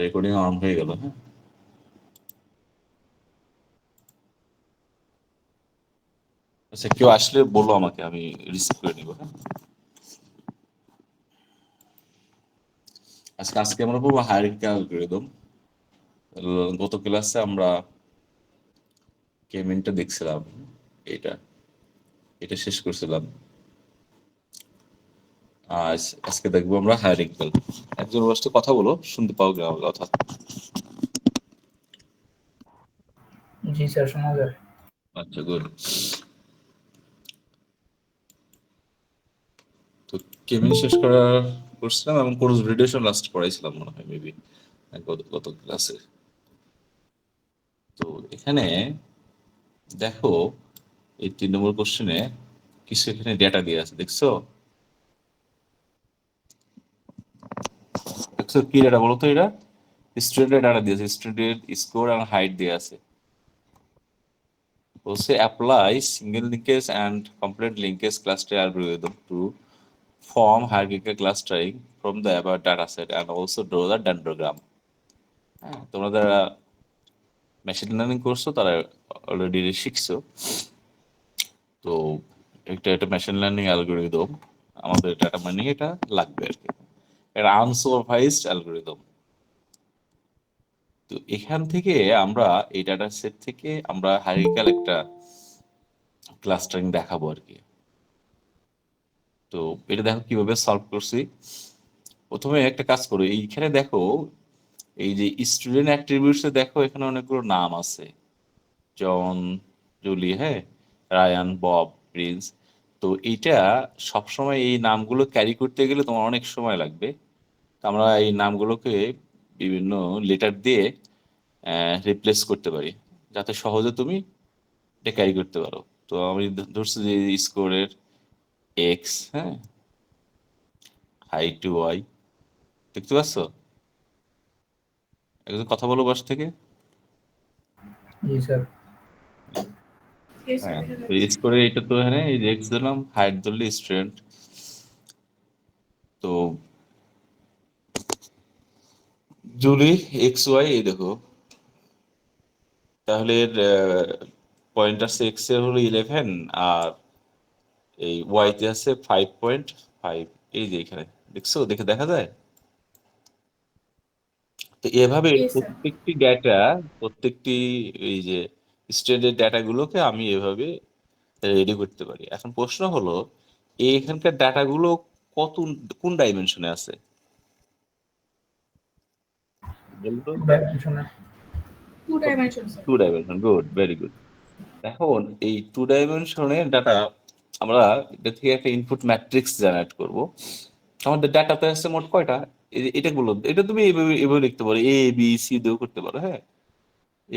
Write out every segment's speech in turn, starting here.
Recording on হয়ে গেল। হ্যাঁ, আচ্ছা, কেউ আসলে বলো আমাকে, আমি রিসিভ করে নিব। হ্যাঁ, আজকে আমরা পড়বো হায়ারার্কিক্যাল অ্যালগরিদম। গত ক্লাসে আমরা কেমিনটা দেখছিলাম, এটা এটা শেষ করছিলাম। আজকে দেখবো আমরা হায়ারার্কিক্যাল। একজন ওর সাথে কথা বলো, শুনতে পাও কি আমার কথা? জি স্যার, শোনা যায়। আচ্ছা, গুড। তো কেমিন শেষ করছিলাম এবং কোর্স রিডেশন লাস্ট পড়াইছিলাম মনে হয়, মেবি গত ক্লাসে। তো এখানে দেখো, এই 3 নম্বর কোশ্চেনে কিছু এখানে ডেটা দিয়ে আছে, দেখছো? দেখছো কি ডেটা বলো তো? এটা স্টুডেন্টের ডাটা দিয়েছে, স্টুডেন্ট স্কোর এবং হাইট দিয়ে আছে। বলছে apply single linkage and complete linkage cluster algorithm to form hierarchical clustering from the about data set and also draw the dendrogram. হ্যাঁ, তোমরা যারা মেশিন লার্নিং করছো তারা অলরেডি শিখছো। তো এটা মেশিন লার্নিং অ্যালগরিদম, আমাদের ডাটা মাইনিং এটা লাগবে আর কি। এটা আনসুপারভাইজড অ্যালগরিদম। তো এখান থেকে আমরা এই ডাটা সেট থেকে আমরা হায়ারার্কিক্যাল একটা ক্লাস্টারিং দেখাবো আর কি। তো এটা দেখো কিভাবে সলভ করছি। প্রথমে একটা কাজ করো, এইখানে দেখো এই যে স্টুডেন্ট অ্যাট্রিবিউটস দেখো, এখানে অনেকগুলো নাম আছে, জন, জুলি, হ্যাঁ, রায়ান, বব, প্রিন্স। তো এইটা সবসময় এই নামগুলো ক্যারি করতে গেলে তোমার অনেক সময় লাগবে। তো আমরা এই নামগুলোকে বিভিন্ন লেটার দিয়ে রিপ্লেস করতে পারি, যাতে সহজে তুমি এটা ক্যারি করতে পারো। তো আমি ধরছি যে স্কোরের এক্স, হ্যাঁ, হাইট টু ওয়াই, দেখতে পাচ্ছ? একজন কথা বলো বাস থেকে। জি স্যার। হ্যাঁ, তো স্কোরের এটা তো এখানে এই যে এক্স দিলাম, হাইট ধরলে স্টুডেন্ট। তো জুলি এক্স ওয়াই, এই দেখো, তাহলে এর পয়েন্টার এক্স এর হলো 11, আর এই ওয়াই তে আছে 5.5। এই যে এখানে দেখছো, দেখা যায়। তো এভাবে প্রত্যেকটি এই যে স্টুডেন্টের ডাটাগুলোকে আমি এভাবে রেডি করতে পারি। এখন প্রশ্ন হলো, এখানকার ডাটাগুলো কত, কোন ডাইমেনশনে আছে বলতো? ডাইমেনশনে। Two dimension, good, very good. এখন এই টু ডাইমেনশনের ডাটা আমরা এটা থেকে একটা ইনপুট ম্যাট্রিক্স জেনারেট করব। আমাদের ডাটাতে আছে মোট কয়টা? এটা বলো, এটা তুমি এভাবে এভাবে লিখতে পারো, এ বি সি দিয়েও করতে পারো। হ্যাঁ,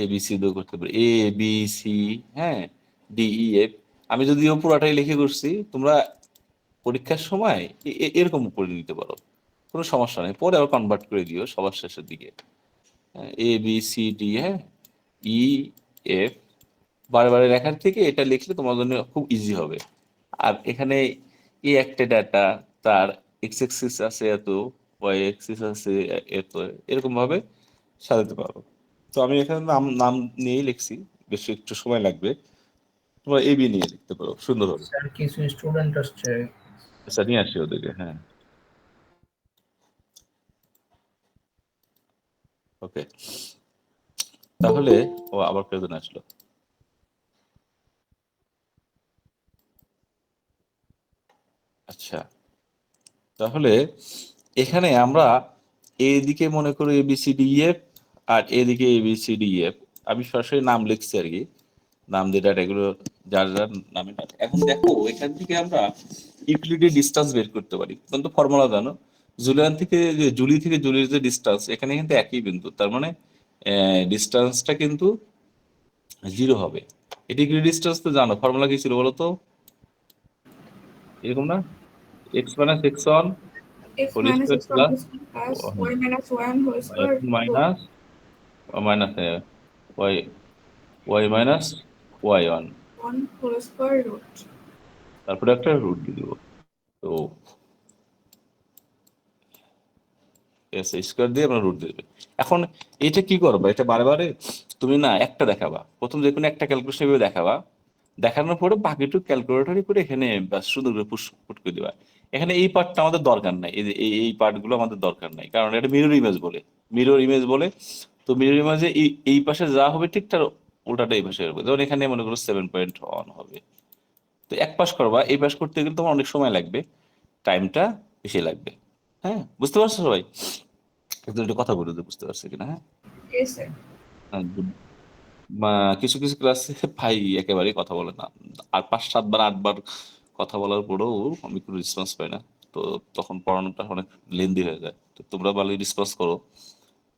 এ বি সি দিয়েও করতে পারো, এ বি সি, হ্যাঁ, ডি ই এফ। আমি যদিও পুরাটাই লিখে করছি, তোমরা পরীক্ষার সময় এরকম করে দিতে পারো, কোনো সমস্যা নেই। পরে আবার কনভার্ট করে দিও সবার শেষের দিকে। এ বি সি ডি, হ্যাঁ, ই এফ, বারে বারে লেখার থেকে এটা লিখলে তোমার জন্য খুব ইজি হবে। আর এখানে এই একটা ডাটা, তার এক্স এক্সিস আছে এত, ওয়াই এক্সিস আছে এত, এরকম ভাবে সাজাতে পারো। তো আমি এখানে নাম নাম নিয়েই লিখছি, বেশি একটু সময় লাগবে। তোমরা এবি নিয়ে লিখতে পারো সুন্দর হবে। স্যার কিছু স্টুডেন্ট আসছে। আচ্ছা, নিয়ে আসি ওদেরকে। হ্যাঁ, ওকে। তাহলে ও আবার কেউ আসলো। আচ্ছা, তাহলে এখানে আমরা এদিকে মনে করো ABCDEF, আর এদিকে ABCDEF। আমি সরাসরি নাম লিখছি আর কি, নাম দিয়ে ডাটা এগুলো যার যার নামে ডাটা। এখন দেখো এখান থেকে আমরা ইউক্লিডের ডিসটেন্স বের করতে পারি। তখন তো ফর্মুলা জানো, জুলি থেকে জুলির যে ডিসটেন্স, এখানে কিন্তু একই বিন্দু, তার মানে ডিসটেন্সটা কিন্তু 0 হবে। এটি ইউক্লিড ডিসটেন্স তো জানো, ফর্মুলা কি ছিল বলো তো? এরকম না, X minus X one x whole minus square x one plus whole square plus y minus y whole square এখন minus minus Y, minus Y one, 1 whole square root. তারপরে একটা রুট দিয়ে দেবো। তো এস স্কোয়ার দিয়ে আমরা root দেবে। এখন এটা কি করবা, এটা বারে বারে তুমি না একটা দেখাবা, প্রথম যে কোনো একটা ক্যালকুলেশন এভাবে দেখাবা, দেখানোর পরে বাকিটুকু ক্যালকুলেটরে করে এখানে ব্যাস সুন্দর করে পুট করে দিবা। এখানে এই পার্টটা আমাদের দরকার নাই, এই যে এই পার্টগুলো আমাদের দরকার নাই, কারণ এটা মিরর ইমেজ বলে, মিরর ইমেজ বলে। তো মিরর ইমেজে এই পাশে যা হবে ঠিক তার উল্টাটা এই পাশে হবে। যেমন এখানে মনে করো 7.1 হবে, তো এক পাশ করবা, এই পাশ করতে গেলে তোমার অনেক সময় লাগবে, টাইমটা বেশি লাগবে। হ্যাঁ, বুঝতে পারছো সবাই? একটু একটু কথা বলে বুঝতে পারছো কিনা? হ্যাঁ, Yes, sir. good. কিছু কিছু ক্লাসে ভাই একেবারেই কথা বলে না, আর 5, 7 বার 8 বার কথা বলার পরেও আমি কোনো রেসপন্স পাই না। তো তখন পড়ানোটা অনেক লেন্দি হয়ে যায়। তো তোমরা ভালোই রেসপন্স করো,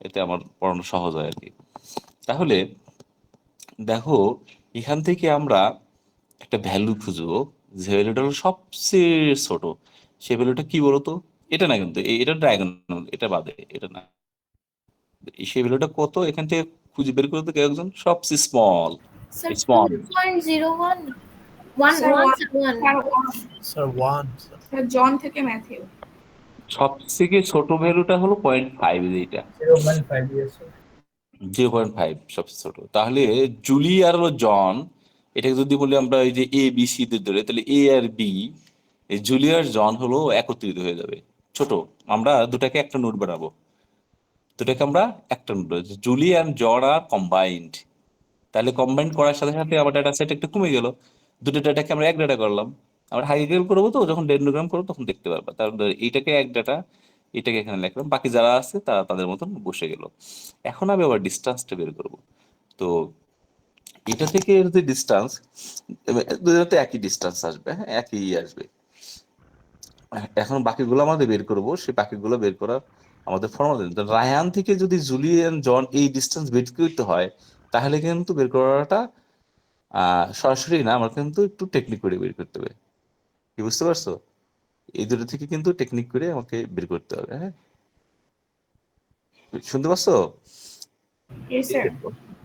এতে আমার পড়ানো সহজ হয় আর কি। তাহলে দেখো, এখান থেকে আমরা একটা ভ্যালু খুঁজবো, যে ভ্যালুটা হলো সবচেয়ে ছোট। সেই ভ্যালুটা কি বলতো? এটা না, কিন্তু এটা ডায়াগোনাল, এটা বাদে, এটা না। সেই ভ্যালুটা কত এখান থেকে খুঁজে বের করতে কেউ একজন, সবচেয়ে small Sir, small 2.01. One, Sir, one, one. sir, one. Sir, one. Sir 1 sir Sir, John থেকে ম্যাথিউ। সবথেকে ছোট ভ্যালুটা হলো 0.5, এইটা 0.5 yes sir 0.5 সবচেয়ে ছোট। তাহলে জুলি আর হলো জন, এটাকে যদি বলি আমরা এই যে এ বি সি দের ধরে, তাহলে এ আর বি, এই জুলি আর জন হলো একত্রিত হয়ে যাবে ছোট। আমরা দুটাকে একটা নোট বানাবো, দুটাকে আমরা একটা node, Julie and John are combined. তাহলে কম্বাইন করার সাথে সাথে আমার ডাটা সেট একটু কমে গেল, দুটো ডাটাকে আমরা এক ডাটা করলাম। আমরা হাইগ্রাম করবো, তো যখন ডেন্ডোগ্রাম করবো তখন দেখতে পারবা। তারপর এইটাকে এক ডাটা, এটাকে এখানে লিখলাম, বাকি যারা আছে তারা তাদের মতন বসে গেল। এখন আমি আবার ডিস্টেন্সটা বের করবো। তো এটা থেকে এর যে ডিস্টেন্স, দুজনে একই ডিস্টেন্স আসবে, হ্যাঁ একই আসবে। এখন বাকিগুলো আমাদের বের করবো, সেই বাকিগুলো বের করার আমাদের ফর্মুলা। রায়ান থেকে যদি জুলিয়ান জন এই ডিস্টেন্স বের করতে হয়, তাহলে কিন্তু বের করাটা সরাসরি না, আমার কিন্তু একটু টেকনিক করে বের করতে হবে। কি বুঝতে পারছো? এই দুটো থেকে কিন্তু টেকনিক করে আমাকে বের করতে হবে। হ্যাঁ, শুনতে পাচ্ছো? Yes, sir.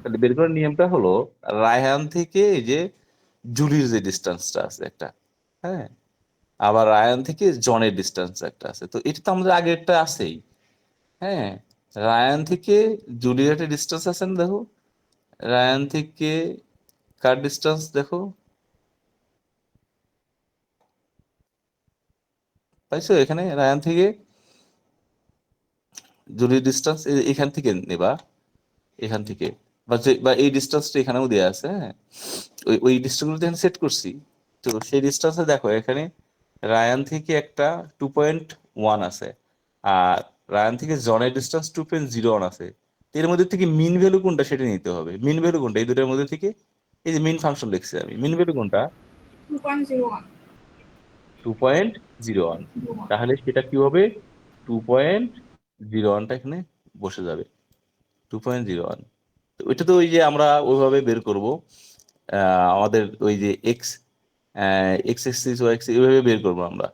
তাহলে বের করার নিয়মটা হলো, রায়হান থেকে এই যে জুলির যে ডিস্টেন্সটা আছে একটা, হ্যাঁ, আবার রায়ান থেকে জনের ডিস্টেন্স একটা আছে, তো এটা তো আমাদের আগেরটা আছেই। হ্যাঁ, রায়ান থেকে জুলির একটা ডিস্টেন্স আছে না, দেখো রায়ান থেকে কার ডিস্টেন্স দেখো, পাইছো? এখানে রায়ান থেকে জুলির ডিস্টেন্স এখান থেকে নেবা, এখান থেকে, বা এই ডিস্টেন্সটা এখানেও দেওয়া আছে। হ্যাঁ, ওই ডিস্টেন্সগুলো এখানে সেট করছি। তো সেই ডিস্টেন্সে দেখো এখানে রায়ান থেকে একটা 2.1 আছে, আর রায়ান থেকে জনের ডিস্টেন্স 2.01 আছে। তো এর মধ্যে থেকে মিন ভ্যালু কোনটা সেটা নিতে হবে। মিন ভ্যালু কোনটা এই দুটোর মধ্যে থেকে? এই যে মিন ফাংশন লিখছি আমি, মিন ভ্যালু কোনটা? 2.01. 2.01। তাহলে সেটা কি হবে? 2.01টা এখানে বসে যাবে, 2.01। তো ওইটা তো ওই যে আমরা ওইভাবে বের করব, আমাদের ওই যে X X axis Y axis এইভাবে বের করবো আমরা।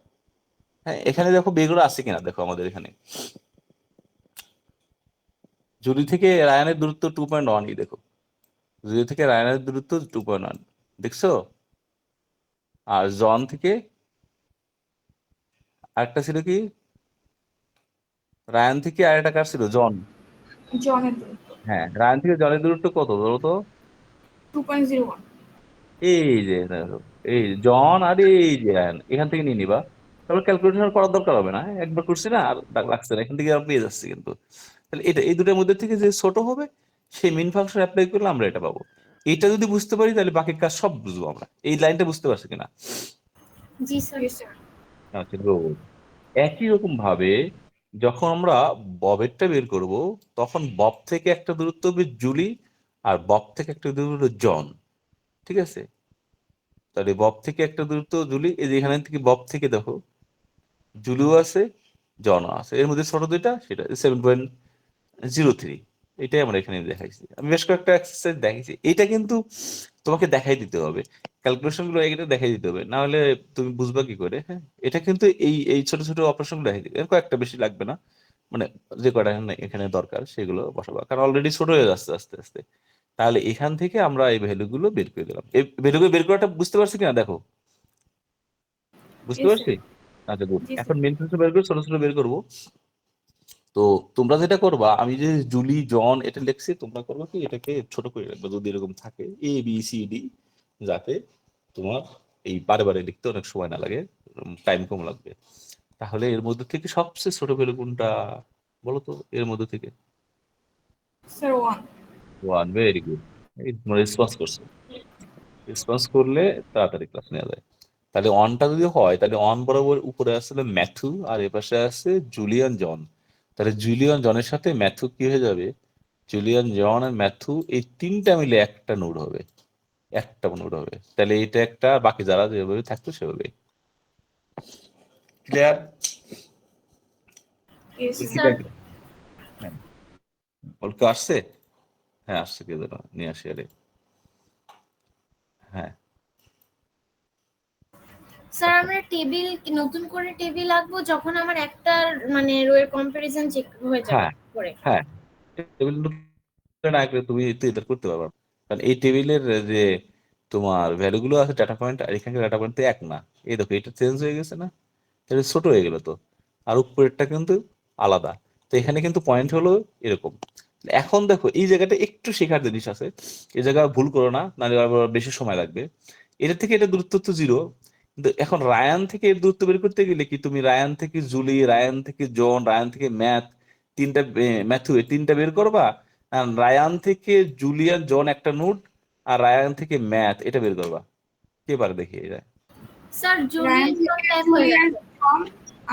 হ্যাঁ, এখানে দেখো বের করা আছে কিনা দেখো, আমাদের এখানে জুলি থেকে রায়ানের দূরত্ব 2.1, দেখো জুলি থেকে রায়ানের দূরত্ব 2.1, দেখছো? আর জন থেকে আরেকটা ছিল কি, রায়ান থেকে আরেকটা কার ছিল, জন। জনের দূরত্ব হ্যাঁ, রায়ান থেকে জনের দূরত্ব কত বলো তো? 2.01. এই যে দেখো, এই জন আর এই যে রায়ান, এখান থেকে নিয়ে নিবা। তারপর ক্যালকুলেশন করার দরকার হবে না, হ্যাঁ, একবার করছি না আর লাগছে না, এখান থেকে আমরা পেয়ে যাচ্ছি কিন্তু। তাহলে এটা এই দুটোর মধ্যে থেকে যে ছোট হবে, সেই মিন ফাংশন অ্যাপ্লাই করলে আমরা এটা পাবো। এটা যদি বুঝতে পারি তাহলে বাকি কাজ সব বুঝবো আমরা। এই লাইনটা বুঝতে পারছি কিনা? Ji, sir. Yes, sir. আচ্ছা, good. একই রকম ভাবে যখন আমরা ববেরটা বের করব, তখন বব থেকে একটা দূরত্ব হবে জুলি, আর বব থেকে একটা দূরত্ব হলো জন। ঠিক আছে? তাহলে বব থেকে একটা দূরত্ব জুলি, এই যে এখানে থেকে বব থেকে দেখো জুলিও আছে, জনও আছে, এর মধ্যে ছোট দুইটা সেটা 7.03। এটাই আমরা এখানে দেখাইছি। আমি বেশ কয়েকটা এক্সারসাইজ দেখাইছি, এটা কিন্তু তোমাকে দেখাই দিতে হবে, ক্যালকুলেশন গুলো এটা দেখাই দিতে হবে, না হলে তুমি বুঝবা কি করে? হ্যাঁ, এটা কিন্তু এই এই ছোট ছোট অপারেশন গুলো দেখাই দিবে, এর কয়েকটা বেশি লাগবে না, মানে যে কয়টা এখানে দরকার সেগুলো বসাবা, কারণ অলরেডি ছোট হয়ে যাচ্ছে আস্তে আস্তে। তাহলে এখান থেকে আমরা এই ভ্যালু গুলো বের করে দিলাম। এই ভ্যালু গুলো বের করাটা বুঝতে পারছি কিনা দেখো, বুঝতে Yes, পারছি? sir. আচ্ছা, গুড। জি, এখন স্যার। মেন ফাংশন বের করে ছোট ছোট বের করবো। তো তোমরা যেটা করবা, আমি যে জুলি জন এটা লিখছি, তোমরা করবা কি এটাকে ছোট করে রাখবা যদি এরকম থাকে ABCD, যাতে তোমার এই বারে বারে লিখতে অনেক সময় না লাগে, টাইম কম লাগবে। তাহলে এর মধ্যে থেকে সবচেয়ে ছোট ভ্যালু কোনটা বলো তো এর মধ্যে থেকে? স্যার 1। 1, very good. এই তোমরা রেসপন্স করছো, রেসপন্স করলে তাড়াতাড়ি ক্লাস নেওয়া যায়। তাহলে অনটা যদি হয় তাহলে অন বরাবর উপরে আসলে ম্যাথু আর এপাশে আছে জুলিয়ান জন। তাহলে জুলিয়ান জনের সাথে ম্যাথু কি হয়ে যাবে? জুলিয়ান জন আর ম্যাথু এই তিনটা মিলে একটা নোড হবে, একটা নোড হবে। তাহলে এটা একটা, বাকি যারা যেভাবে থাকতো সেভাবে। ক্লিয়ার? ইয়েস স্যার হ্যাঁ, অল্প আসছে? হ্যাঁ আসছে, কে যেন নিয়ে আসি আরে। হ্যাঁ স্যার আমরা টেবিল নতুন করে টেবিল আঁকবো যখন আমার একটা মানে রো এর কম্পারিজন চেক হয়ে যাবে হ্যাঁ করে। হ্যাঁ, টেবিল না আঁকলে তুমি তো এটা করতে পারবে না। কারণ এই টেবিলের যে তোমার ভ্যালু গুলো আছে ডাটা পয়েন্ট, আর এখানকার ডাটা পয়েন্ট তো এক না। এই দেখো এটা চেঞ্জ হয়ে গেছে না, এটা ছোট হয়ে গেল তো, আর উপরেরটা কিন্তু আলাদা। তো এখানে কিন্তু পয়েন্ট হলো এরকম। এখন দেখো এই জায়গাটা একটু শেখার জিনিস আছে, এই জায়গা ভুল করো না, নাহলে আবার বেশি সময় লাগবে। এটা থেকে এটা দূরত্ব তো 0, কিন্তু এখন রায়ান থেকে এর দূরত্ব বের করতে গেলে কি তুমি রায়ান থেকে জুলি, রায়ান থেকে জন, রায়ান থেকে তিনটা ম্যাথু, এই তিনটা বের করবা। আর রায়ান থেকে জুলিয়ান জন একটা নোট, আর রায়ান থেকে ম্যাথ এটা বের করবা। কে পারে দেখি এটা? স্যার রায়ান জুলিয়ান থেকে টাইপ হয়ে জুলিয়ান গেছে। জন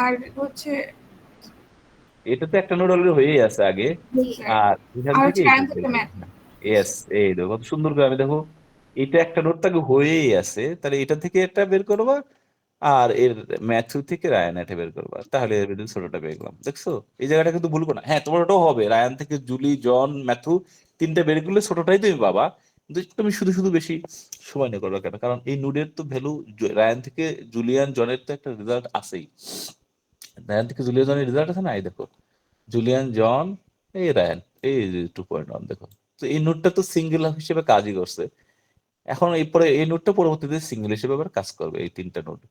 আর হচ্ছে এটা তো একটা নোট অলরেডি হয়েই আছে আগে, জি স্যার, আর এখান আর থেকে হচ্ছে এটা রায়ান বের থেকে ম্যাথ। করবা। ইয়েস, এই দেখো কত সুন্দর করে আমি দেখো, এটা একটা নোট তাকে হয়েই আছে, তাহলে এটা থেকে এটা বের করবা, আর এর ম্যাথু থেকে রায়ান এটা বের করবা, তাহলে এর ভিতরে ছোটটা পেয়ে গেলাম। দেখছো এই জায়গাটা কিন্তু ভুলবো না। হ্যাঁ তোমার ওটাও হবে, রায়ান থেকে জুলি, জন, ম্যাথু তিনটা বের করলে ছোটটাই তুমি পাবা। কিন্তু তুমি শুধু শুধু বেশি সময় নিয়ে করবে কেন? কারণ এই নোডের তো ভ্যালু রায়ান থেকে জুলিয়ান জনের তো একটা রেজাল্ট আছেই। রায়ান থেকে জুলিয়ান জনের রেজাল্ট আছে না, এই দেখো জুলিয়ান জন, এই রায়ান, এই 2.1 দেখো। তো এই নোটটা তো সিঙ্গেল হিসেবে কাজই করছে। এখন এই পরে এই নোটটা পরবর্তীতে সিঙ্গেল হিসেবে আবার কাজ করবে, এই তিনটা নোট।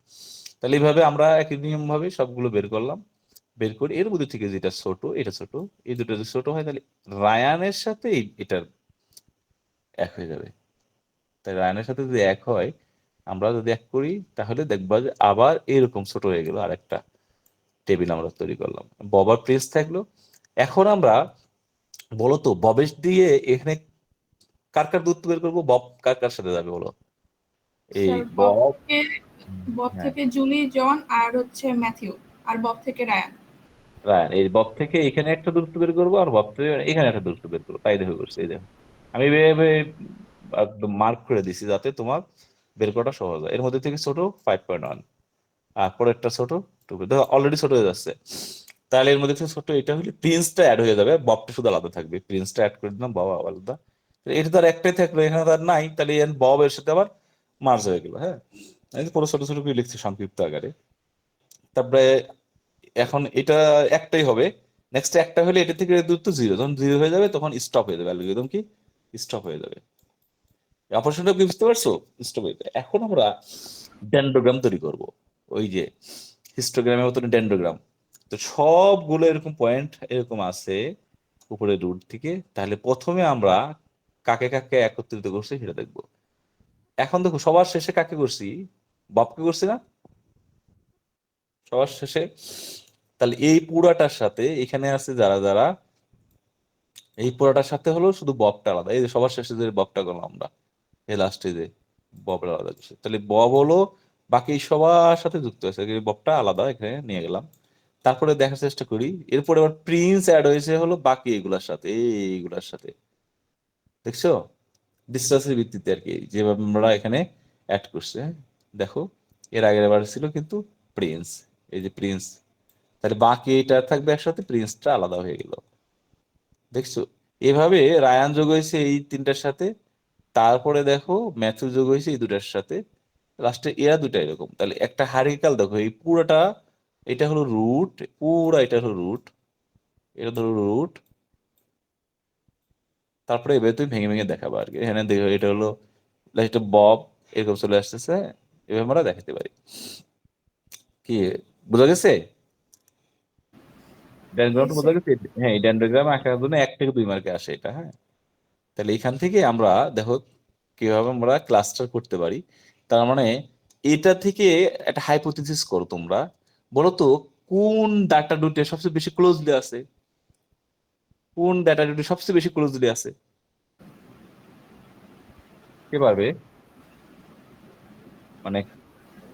তাহলে এইভাবে আমরা একই নিয়ম ভাবে সবগুলো বের করলাম। বের করে এর মধ্যে থেকে যেটা ছোট এটা ছোট, এই দুটো যদি ছোট হয় তাহলে রায়ানের সাথে এটার এক হয়ে যাবে। তাই রায়ানের সাথে যদি এক হয়, আমরা যদি এক করি তাহলে দেখবা যে আবার এরকম ছোট হয়ে গেল, আর একটা টেবিল আমরা তৈরি করলাম, ববার প্রেস থাকলো। এখন আমরা বলো তো ববেশ দিয়ে এখানে কার কার দূরত্ব বের করবো, বব কার কার সাথে যাবে বলো? এই স্যার বব, বব হ্যাঁ থেকে জুলি, জন আর হচ্ছে ম্যাথিউ, আর বব থেকে রায়ান। রায়ান, এই বব থেকে এখানে একটা দূরত্ব বের করবো, আর বব থেকে এখানে একটা দূরত্ব বের করবো, তাই দেখো করছি। এই দেখো আমি এভাবে একদম মার্ক করে দিছি যাতে তোমার বের করাটা সহজ হয়। এর মধ্যে থেকে ছোট 5.1, আর পরেরটা ছোট 2, দেখো অলরেডি ছোট হয়ে যাচ্ছে। তাহলে এর মধ্যে থেকে ছোট এটা হলে প্রিন্সটা অ্যাড হয়ে যাবে, ববটা শুধু আলাদা থাকবে, প্রিন্সটা অ্যাড করে দিলাম, বব আলাদা। এটা তার একটাই থাকলো, এখানে তার নাই, তাহলে বব এর সাথে আবার মার্জ হয়ে গেল। হ্যাঁ এই যে পুরো ছোট ছোট করে লিখছি সংক্ষিপ্ত আকারে। তারপরে এখন এটা একটাই হবে, নেক্সট একটা হলে এটা থেকে দূরত্ব 0, যখন 0 হয়ে যাবে তখন স্টপ হয়ে যাবে, অ্যালগরিদম কি স্টপ হয়ে যাবে। অপারেশনটা কি বুঝতে পারছো? স্টপ হয়ে যাবে। এখন আমরা ডেন্ড্রোগ্রাম তৈরি করব, ওই যে হিস্টোগ্রামের মতন ডেন্ড্রোগ্রাম। তো সবগুলো এরকম পয়েন্ট এরকম আছে উপরে রুট থেকে। তাহলে প্রথমে আমরা কাকে কাকে একত্রিত করছি সেটা দেখবো। এখন দেখো সবার শেষে কাকে করছি? ববকে করছি না সবার শেষে? তাহলে এই পুরাটার সাথে এখানে আছে যারা যারা, এই পুরাটার সাথে হলো শুধু ববটা আলাদা। এই যে সবার শেষে যে ববটা করলাম আমরা, এই লাস্টে যে ববটা আলাদা করছে, তাহলে বব হলো বাকি সবার সাথে যুক্ত আছে, এই ববটা আলাদা এখানে নিয়ে গেলাম। তারপরে দেখার চেষ্টা করি, এরপরে আবার প্রিন্স অ্যাড হয়েছে হলো বাকি এইগুলার সাথে, এইগুলার সাথে। দেখছো ডিসটেন্সের ভিত্তিতে আর কি যেভাবে আমরা এখানে অ্যাড করছে। দেখো এর আগের বার ছিল কিন্তু প্রিন্স, এই যে প্রিন্স, তাহলে বাকি এটা থাকবে একসাথে, প্রিন্সটা আলাদা হয়ে গেল। দেখছো এভাবে রায়ান যোগ হয়েছে এই তিনটার সাথে, তারপরে দেখো ম্যাথু যোগ হয়েছে এই দুটার সাথে, লাস্টে এরা দুটা এরকম। তাহলে একটা হারিকাল দেখো এই পুরোটা, এটা হলো রুট, পুরা এটা হলো রুট, এটা ধরো রুট। তারপরে এবার তুমি ভেঙে ভেঙে দেখাবো আর কি। এখানে দেখো এটা হলো এটা বব, এরকম চলে আসতেছে, এভাবে আমরা দেখাতে পারি। কি বোঝা গেছে? ডেনগ্রামটা বোঝা গেছে? হ্যাঁ, এই ডেনগ্রাম আঁকার জন্য 1 থেকে 2 মার্কে আসে এটা। হ্যাঁ, তাহলে এখান থেকে আমরা দেখো কিভাবে আমরা ক্লাস্টার করতে পারি। তার মানে এটা থেকে একটা হাইপোথিসিস করো তোমরা, বলো তো কোন ডাটা দুটো সবচেয়ে বেশি ক্লোজলি আছে, কোন ডাটা দুটো সবচেয়ে বেশি ক্লোজলি আছে, কে পারবে? মানে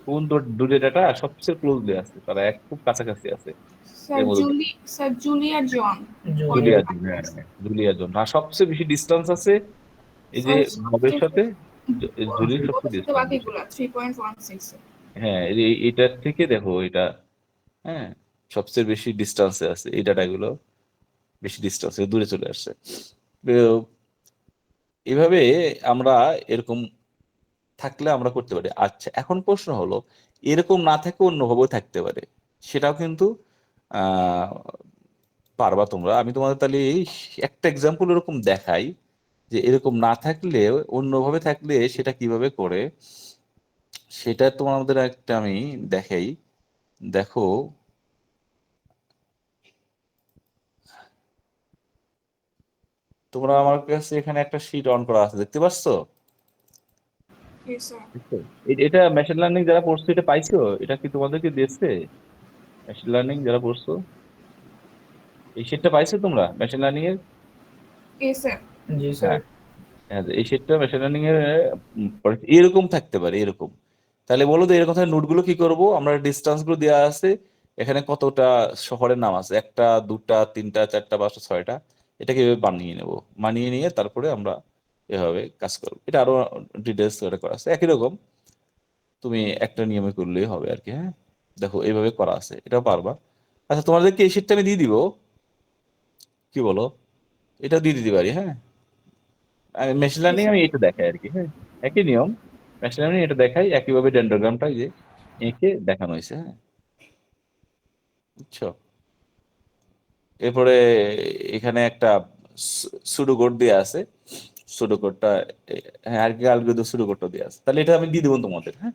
কোন দুটো ডাটা সবচেয়ে ক্লোজলি আছে, তারা খুব কাছাকাছি আছে স্যার এর মধ্যে। জুলি আর জন। জুলিয়া 0. জন, হ্যাঁ হ্যাঁ, জুলিয়া জন। আর সবচেয়ে বেশি ডিস্টেন্স আছে এই যে স্যার ববের সাথে জুলির বলতে সবচেয়ে তো ডিস্টেন্স বেশি। বাকিগুলো 3.16 হ্যাঁ, এটার থেকে দেখো এটা, হ্যাঁ, সবচেয়ে বেশি ডিস্টেন্সে আছে এই ডাটাগুলো, বেশি ডিস্টেন্সে দূরে চলে আসছে। তো এভাবে আমরা এরকম থাকলে আমরা করতে পারি। আচ্ছা, এখন প্রশ্ন হলো এরকম না থাকে অন্যভাবেও থাকতে পারে, সেটাও কিন্তু আহ পারবা তোমরা। আমি তোমাদের তাহলে এই একটা এক্সাম্পল এরকম দেখাই যে এরকম না থাকলে অন্যভাবে থাকলে সেটা কিভাবে করে, সেটা তোমাদের একটা আমি দেখাই। দেখো, তোমরা আমার কাছে এখানে একটা শীট অন করা আছে, দেখতে পাচ্ছো? স্যার। বুঝছো? এটা মেশিন লার্নিং যারা পড়ছো এটা পাইছো? এটা কি তোমাদেরকে দিয়েছে? মেশিন লার্নিং যারা পড়ছো এই শীটটা পাইছো তোমরা মেশিন লার্নিং এর? স্যার। জি স্যার। হ্যাঁ হ্যাঁ, এই শীটটা মেশিন লার্নিং এর এরকম থাকতে পারে, এরকম। তাহলে বলো তো এরকম নোট গুলো কি করব আমরা? ডিস্টেন্স গুলো দেওয়া আছে, এখানে কতটা শহরের নাম আছে, 1টা 2টা 3টা 4টা 5টা 6টা, এটা কিভাবে বানিয়ে নেব, মানিয়ে নিয়ে তারপরে আমরা এভাবে কাজ করবো। এটা আরো ডিটেলস করা আছে একই রকম, তুমি একটা নিয়মে করলেই হবে আর কি। হ্যাঁ, দেখো এইভাবে করা আছে, এটাও পারবা। আচ্ছা, তোমাদেরকে এই শীটটা আমি দিয়ে দিব, কি বলো? এটা দিয়ে দিতে পারি। হ্যাঁ, আমি মেশিন লার্নিং আমি এটা দেখাই আর কি। হ্যাঁ, একই নিয়ম, মেশিন লার্নিং এটা দেখাই একইভাবে ডেন্ডোগ্রামটা যে এঁকে দেখানো হয়েছে। হ্যাঁ, বুঝছো? এরপরে এখানে একটা সুডো কোড দেওয়া আছে, সুডো কোডটা, হ্যাঁ আর কি অ্যালগরিদম সুডো কোডটা দেওয়া আছে। তাহলে এটা আমি দিয়ে দেবো তোমাদের। হ্যাঁ,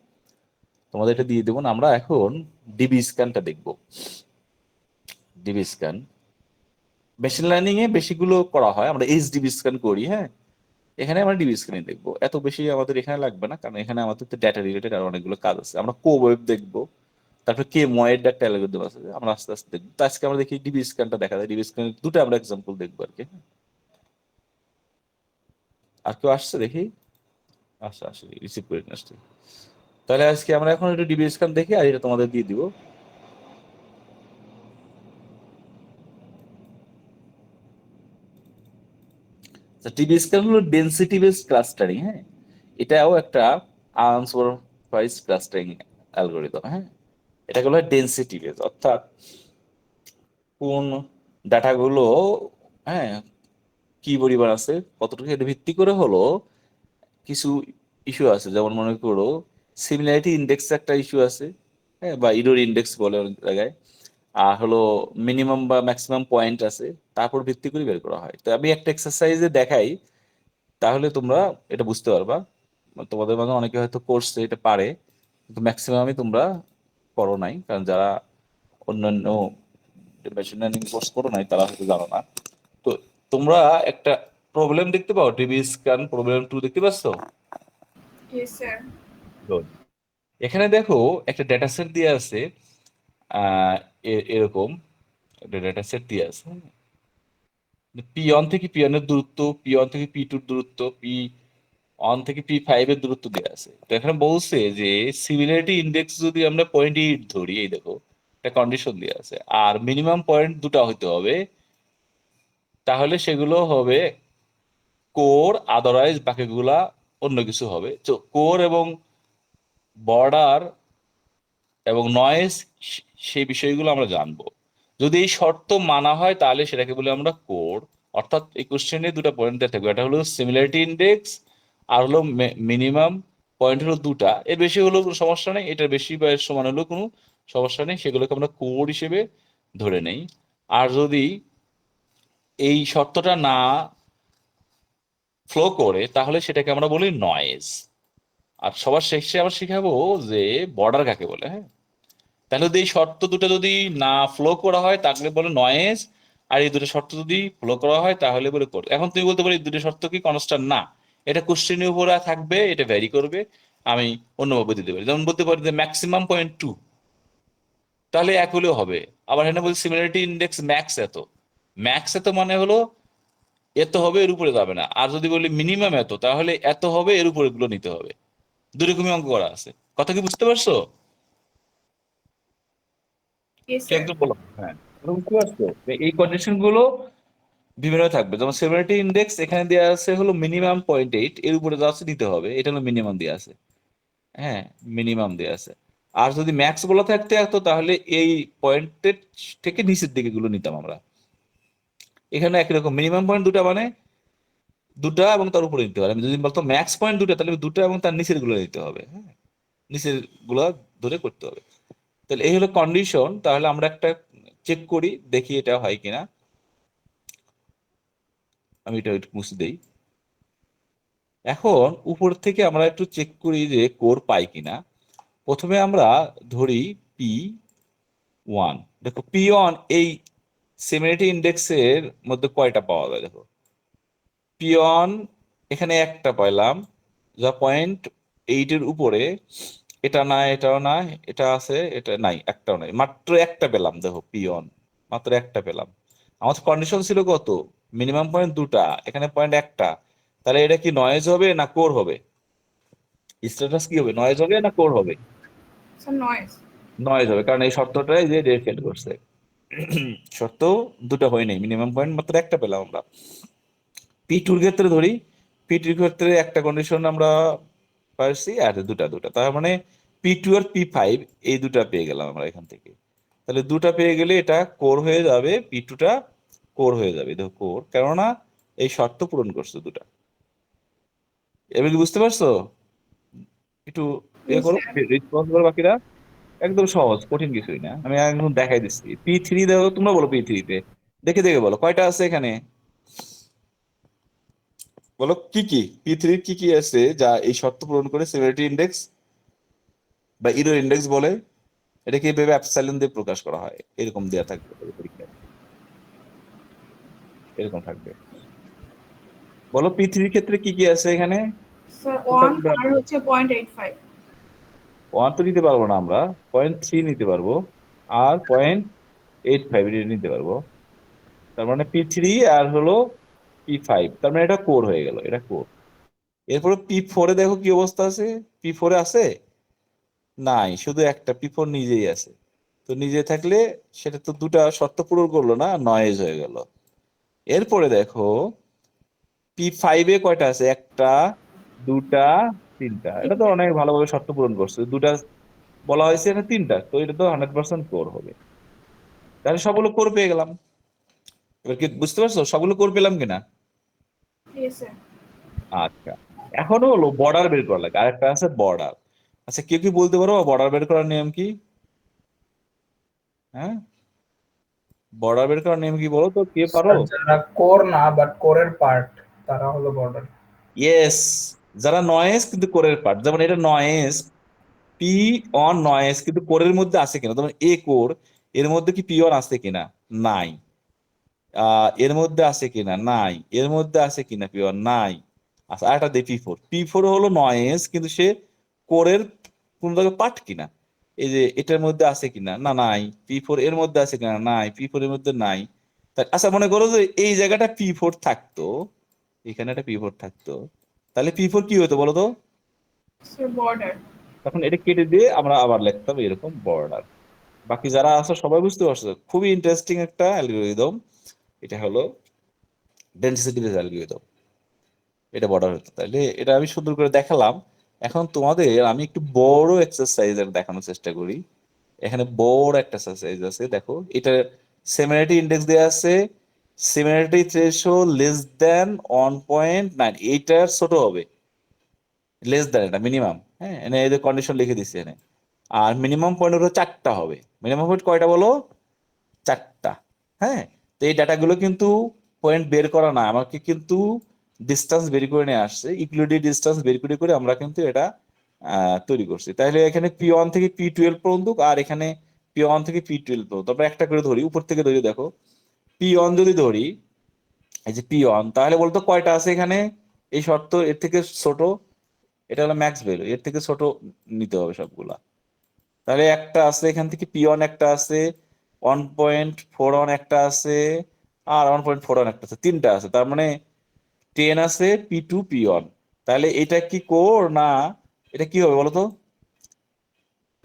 তোমাদের এটা দিয়ে দেবো। আমরা এখন ডিবি স্ক্যানটা দেখবো। ডিবি স্ক্যান মেশিন লার্নিং এ বেশিগুলো করা হয়, আমরা এইচডিবি স্ক্যান করি। হ্যাঁ, এখানে আমরা ডিবি স্ক্যানিং দেখবো, এত বেশি আমাদের এখানে লাগবে না, কারণ এখানে আমাদের তো ডেটা রিলেটেড আর অনেকগুলো কাজ আছে। আমরা কো ওয়েব দেখবো, তারপর কে ময়ের একটা অ্যালগরিদম আছে, আমরা আস্তে আস্তে দেখবো। তো আজকে আমরা দেখি ডিবি স্ক্যানটা দেখা যায়, ডিবি স্ক্যান দুটো আমরা এক্সাম্পল দেখবো আর কি। আর কেউ আসছে দেখি? আচ্ছা, আসলে রিসিভ করে নিয়ে আসছে। তাহলে আজকে আমরা এখন একটু ডিবি স্ক্যান দেখি আর এটা তোমাদের দিয়ে দিব। ডিবি স্ক্যান হলো ডেনসিটি বেস ক্লাস্টারিং। হ্যাঁ, এটাও একটা আনসুপারভাইজড ক্লাস্টারিং অ্যালগরিদম। হ্যাঁ, এটা হলো ডেনসিটি বেস, অর্থাৎ কোন ডাটাগুলো, হ্যাঁ, কি পরিমাণ আছে কতটুকু, এটা ভিত্তি করে হলো কিছু ইস্যু আছে। যেমন মনে করো সিমিলারিটি ইন্ডেক্স একটা ইস্যু আছে, হ্যাঁ, বা ইরর ইন্ডেক্স বলে অনেক জায়গায়। আর হলো মিনিমাম বা ম্যাক্সিমাম পয়েন্ট আছে, তারপর ভিত্তি করে বের করা হয়। তো আমি একটা এক্সারসাইজে দেখাই, তাহলে তোমরা এটা বুঝতে পারবা। তোমাদের মধ্যে অনেকে হয়তো কোর্সে এটা পারে, কিন্তু ম্যাক্সিমামই তোমরা করো নাই, কারণ যারা অন্যান্য মেশিন লার্নিং কোর্স করো নাই তারা হয়তো জানো না। তো তোমরা একটা প্রবলেম দেখতে পাও, টিভি স্ক্যান প্রবলেম 2 দেখতে পাচ্ছ? স্যার। Good. এখানে দেখো একটা ডেটা সেট দিয়ে আছে, আহ এরকম একটা ডেটা সেট দিয়ে আছে। পি অন থেকে পি অন এর দূরত্ব, পি অন থেকে পি টুর দূরত্ব, পি অন থেকে পি ফাইভ এর দূরত্ব দেওয়া আছে। তো এখানে বলছে যে সিমিলারিটি ইন্ডেক্স যদি আমরা 0.8 ধরি, এই দেখো একটা কন্ডিশন দেওয়া আছে, আর মিনিমাম পয়েন্ট দুটা হইতে হবে, তাহলে সেগুলো হবে কোর, আদারওয়াইজ বাকিগুলা অন্য কিছু হবে। তো কোর এবং বর্ডার এবং নয়েজ, সেই বিষয়গুলো আমরা জানবো। যদি এই শর্ত মানা হয় তাহলে সেটাকে বলি আমরা কোর। অর্থাৎ এই কোশ্চেনে দুটো পয়েন্ট দেওয়া থাকবে, একটা হলো সিমিলারিটি ইন্ডেক্স আর হলো মিনিমাম পয়েন্ট হলো দুটা, এর বেশি হলেও কোনো সমস্যা নেই, এটার বেশি বা এর সমান হলেও কোনো সমস্যা নেই, সেগুলোকে আমরা কোর হিসেবে ধরে নেই। আর যদি এই শর্তটা না ফ্লো করে তাহলে সেটাকে আমরা বলি নয়েজ। আর সবার শেষে আবার শিখাবো যে বর্ডার কাকে বলে। হ্যাঁ, তাহলে যদি এই শর্ত দুটো যদি না ফ্লো করা হয় তাহলে বলে নয়েজ, আর এই দুটো শর্ত যদি ফ্লো করা হয় তাহলে বলে কোর। এখন তুমি বলতে পারো এই দুটো শর্ত কি কনস্ট্যান্ট? না, এটা কোশ্চেনের উপরে থাকবে, এটা ভ্যারি করবে। আমি অন্যভাবে দিতে পারি, যেমন বলতে পারি যে ম্যাক্সিমাম 0.2, তাহলে এক হলেও হবে। আবার এখানে বলছি সিমিলারিটি ইন্ডেক্স ম্যাক্স এত, ম্যাক্স এত মানে হলো এত হবে, এর উপরে যাবে না। আর যদি বলি মিনিমাম এত, তাহলে এত হবে, এর উপরে গুলো নিতে হবে। দুরকমই অঙ্ক করা আছে। কথা কি বুঝতে পারছো? ইয়েস কি স্যার। একদম বলো, হ্যাঁ বুঝতে পারছো? এই কন্ডিশন গুলো বিভিন্ন থাকবে। যেমন সিমিলারিটি ইন্ডেক্স এখানে দেওয়া আছে হলো মিনিমাম 0.8, এর উপরে যা আছে নিতে হবে, এটা হলো মিনিমাম দেওয়া আছে। হ্যাঁ, মিনিমাম দেওয়া আছে। আর যদি ম্যাক্স বলা থাকতো তাহলে এই পয়েন্টের থেকে নিচের দিকে গুলো নিতাম আমরা। এখানে একই রকম মিনিমাম পয়েন্ট দুটা মানে দুটা এবং তার উপরে নিতে হবে। আমি যদি বলতো ম্যাক্স পয়েন্ট দুটা, তাহলে দুটা এবং তার নিচের গুলো নিতে হবে। হ্যাঁ, নিচের গুলো ধরে করতে হবে। তাহলে এই হলো কন্ডিশন। তাহলে আমরা একটা চেক করি, দেখি এটা হয় কিনা। আমি এটা একটু মুছে দেই। এখন উপর থেকে আমরা একটু চেক করি যে কোর পাই কিনা। প্রথমে আমরা ধরি P1। দেখো P1 এই সিমিলারিটি ইন্ডেক্সের মধ্যে কয়টা পাওয়া যায় দেখো। P1 এখানে একটা পাইলাম, যা 0.8 এর উপরে। এটা নাই, এটাও নাই, এটা আছে, এটা নাই, একটাও নাই, মাত্র একটা পেলাম। দেখো P1 মাত্র একটা পেলাম। আমার কন্ডিশন ছিল কত? মিনিমাম পয়েন্ট দুটা, এখানে পয়েন্ট একটা। তাহলে এটা কি নয়েজ হবে না কোর হবে? স্ট্যাটাস কি হবে, নয়েজ হবে না কোর হবে? Sir noise. নয়েজ হবে, কারণ এই শর্তটাই যে ফেল করছে। শর্ত দুটো হয় নাই, মিনিমাম পয়েন্ট মাত্র একটা পেলাম আমরা। P2 এর ক্ষেত্রে ধরি, P2 এর ক্ষেত্রে একটা কন্ডিশন আমরা পাইছি, আর দুটা দুটা, তার মানে P2 আর P5 এই দুটা পেয়ে গেলাম আমরা এখান থেকে। তাহলে দুটা পেয়ে গেলে এটা কোর হয়ে যাবে, P2টা কোর হয়ে যাবে। দেখো কোর, কেননা এই শর্ত পূরণ করছে দুটা। এবার কি বুঝতে পারছো? একটু ইয়ে ইয়েস করো, স্যার। রেসপন্স করো বাকিরা। একদম সহজ, কঠিন কিছুই না, আমি একদম দেখাই দিচ্ছি। P3 দেখো, তোমরা বলো P3 তে, দেখে দেখে বলো কয়টা আছে এখানে। বলো কি কি P3 কি কি আছে যা এই শর্ত পূরণ করে সিমিলারিটি ইন্ডেক্স বা ইরর ইন্ডেক্স বলে। এটাকে এভাবে অ্যাপসাইলন দিয়ে প্রকাশ করা হয়, এরকম দেয়া থাকবে তোমাদের পরীক্ষায়, এরকম থাকবে। বলো P3 ক্ষেত্রে কি কি আছে এখানে। স্যার কোনটা 1 কোনটা? আর হচ্ছে 0.85। 1 তো নিতে পারবো না আমরা, 0.3 নিতে পারবো, আর 0.85 নিতে পারবো। তার মানে P3 আর হলো P5, তার মানে এটা কোর হয়ে গেল, এটা কোর। এরপরে P4 এ দেখো কি অবস্থা আছে। P4 এ আছে নাই, শুধু একটা P4 নিজেই আছে। তো নিজে থাকলে সেটা তো দুটা শর্ত পূরণ করলো না, নয়েজ হয়ে গেল। এরপরে দেখো P5 এ কয়টা আছে, একটা, দুটা, তিনটা। এটা তো অনেক ভালোভাবে শর্ত পূরণ করছে, দুটা বলা হয়েছে, এটা তিনটা, তো এটা তো 100% কোর হবে। তাহলে সবগুলো কোর পেয়ে গেলাম। এবার কি বুঝতে পারছো সবগুলো কোর পেলাম কিনা? Yes sir. আচ্ছা, এখনো হলো বর্ডার বের করা লাগে, আরেকটা আছে বর্ডার। আচ্ছা, কেউ কি বলতে পারো বর্ডার বের করার নিয়ম কি? হ্যাঁ, বর্ডার বের করার নিয়ম কি বলো তো, কে পারো? স্যার যারা কোর না বাট কোরের পার্ট তারা হলো বর্ডার। ইয়েস, যারা নয়েজ কিন্তু কোরের পার্ট, যেমন এটা নয়েজ, পি অন নয়েজ কিন্তু কোরের মধ্যে আছে কিনা। যেমন এ কোর, এর মধ্যে কি পি অন আছে কিনা? নাই। এর মধ্যে আছে কিনা? নাই। এর মধ্যে আছে কিনা পি অন? নাই। আচ্ছা, আরেকটা দেখ P4, P4 হলো নয়েজ কিন্তু সে কোরের কোন জায়গায় পার্ট কিনা। এই যে এটার মধ্যে আছে কিনা? না, নাই। P4 এর মধ্যে আছে কিনা? নাই। P4 এর মধ্যে নাই। আচ্ছা, মনে করো যে এই জায়গাটা P4 থাকতো, এখানে একটা P4 থাকতো, তাহলে P4 কি হতো বলো তো? Sir border. তখন এটা কেটে দিয়ে আমরা আবার লিখতাম এরকম বর্ডার। বাকি যারা আছে সবাই বুঝতে পারছো? খুবই ইন্টারেস্টিং একটা অ্যালগরিদম। এটা হলো ডেনসিটি বেস অ্যালগরিদম, এটা বর্ডার হতো। তাহলে এটা আমি সুন্দর করে দেখালাম। এখন তোমাদের আমি একটু বড় এক্সারসাইজ দেখানোর চেষ্টা করি। এখানে বড় একটা এক্সারসাইজ আছে, দেখো। এটা সিমিলারিটি ইন্ডেক্স দেওয়া আছে, সিমিলারিটি থ্রেশহোল্ড লেস দ্যান 1.9, এইটার ছোট হবে, লেস দ্যান, এটা মিনিমাম। হ্যাঁ, এনে এই যে কন্ডিশন লিখে দিচ্ছি এখানে। আর মিনিমাম পয়েন্ট হলো চারটা হবে। মিনিমাম পয়েন্ট কয়টা বলো? চারটা। হ্যাঁ, তো এই ডাটাগুলো কিন্তু পয়েন্ট বের করা না, আমাকে কিন্তু ডিস্টেন্স বের করে নিয়ে আসছে, ইকুইলিটি ডিস্টেন্স বের করে করে আমরা কিন্তু এটা তৈরি করছি। তাহলে এখানে P1 থেকে P12 পর্যন্ত, আর এখানে P1 থেকে P12 তো তারপর একটা করে ধরি, উপর থেকে ধরি, দেখো P1 যদি ধরি, এই যে P1, তাহলে বলতো কয়টা আছে এখানে? এই শর্ত, এর থেকে ছোট, এটা হলো ম্যাক্স ভ্যালু, এর থেকে ছোট নিতে হবে সবগুলা। তাহলে একটা আছে এখান থেকে P1, একটা আছে 1.41 একটা আছে, আর 1.41 একটা আছে, তিনটা আছে, তার মানে 10 আছে P2 P1। তাহলে এটা কি কোর না এটা কি হবে বলো তো?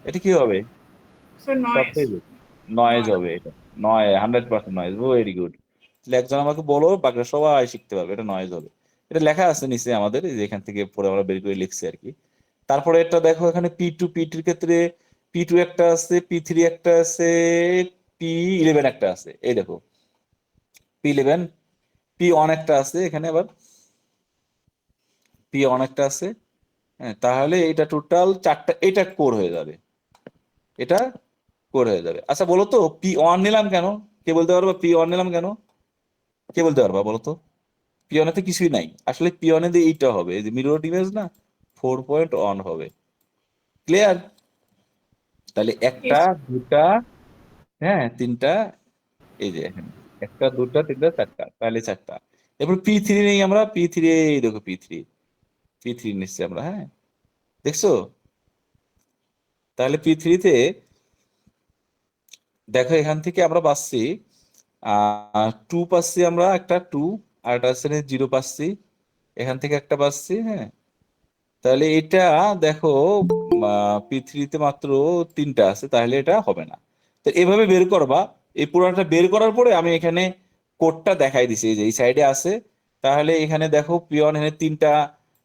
এটা কি হবে? Sir noise. নয়েজ হবে এটা, 100% নয়েজ। Very good. তাহলে একজন আমাকে বলো, বাকিরা সবাই শিখতে পারবে এটা নয়েজ হবে। এটা লেখা আছে নিচে আমাদের, এই যে এখান থেকে পরে আমরা বের করে লিখছি আর কি। তারপরে এটা দেখো এখানে P2 এর ক্ষেত্রে P2 একটা আছে, P3 একটা আছে, P11 একটা আছে, এই দেখো P11, P1 একটা আছে এখানে, আবার P1 একটা আছে। হ্যাঁ, তাহলে এটা টোটাল চারটা, এটা কোর হয়ে যাবে, এটা কোর হয়ে যাবে। আচ্ছা বলো তো P1 নিলাম কেন? কে বলতে পারবা P1 নিলাম কেন? কে বলতে পারবা বলো তো? P1 তে কিছুই নাই, আসলে P1 দিয়ে এইটা হবে, এই যে মিরর ইমেজ না, 4.1 হবে। ক্লিয়ার? তাহলে একটা, Yes, দুটা, হ্যাঁ তিনটা, এই যে এখানে একটা, দুটা, তিনটা, চারটা, তাহলে চারটা। এরপর P3 নেই আমরা, P3, এই দেখো P3 নিচ্ছি আমরা, হ্যাঁ দেখছো? তাহলে P3 তে দেখো এখান থেকে আমরা পাচ্ছি 2 পাচ্ছি আমরা, একটা 2, আর একটা আছে 0 পাচ্ছি, এখান থেকে একটা পাচ্ছি, হ্যাঁ। তাহলে এটা দেখো P3 তে মাত্র তিনটা আছে, তাহলে এটা হবে না। তো এভাবে বের করবা। এই পুরোটা বের করার পরে আমি এখানে কোডটা দেখাই দিছি, এই যে এই সাইডে আছে। তাহলে এখানে দেখো P1 এখানে তিনটা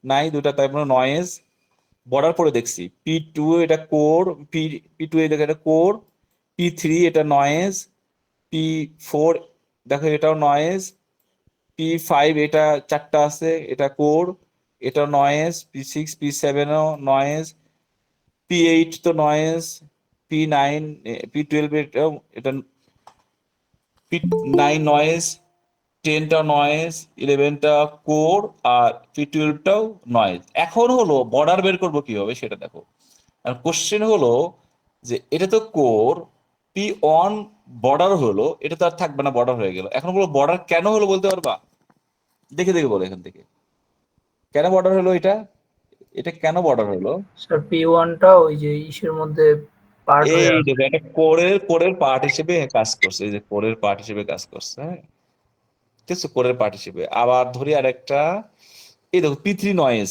নাই, দুটা, তারপরে নয়েজ। বর্ডার পরে দেখছি P2 এটা কোর, P2 এই দেখো এটা কোর, P3 এটা নয়েজ, P4 দেখো এটাও নয়েজ, P5 এটা চারটা আছে, এটা কোর, এটা নয়েজ, P6 P7ও নয়েজ, P8 তো নয়েজ, P9 P12 এটাও, এটা P9 নয়েজ, 10টা নয়েজ, 11টা কোর, আর P12টাও নয়েজ। এখন হলো বর্ডার বের করবো কিভাবে সেটা দেখো। আর কোশ্চেন হলো যে এটা তো কোর, P1 বর্ডার হলো, এটা তো আর থাকবে না, বর্ডার হয়ে গেল। এখন বলো বর্ডার কেন হলো বলতে পারবা? দেখে দেখে বলো এখান থেকে, কেন বর্ডার হলো এটা? এটা কেন বর্ডার হলো? স্যার P1টা ওই যে ইসের মধ্যে পার্ট হয়ে এই আছে। দেখো এটা কোরের পার্ট হিসেবে কাজ করছে, এই যে কোরের পার্ট হিসেবে কাজ করছে, হ্যাঁ ঠিক আছে, কোরের পার্ট হিসেবে। আবার ধরি আরেকটা, এই দেখো P3 নয়েজ,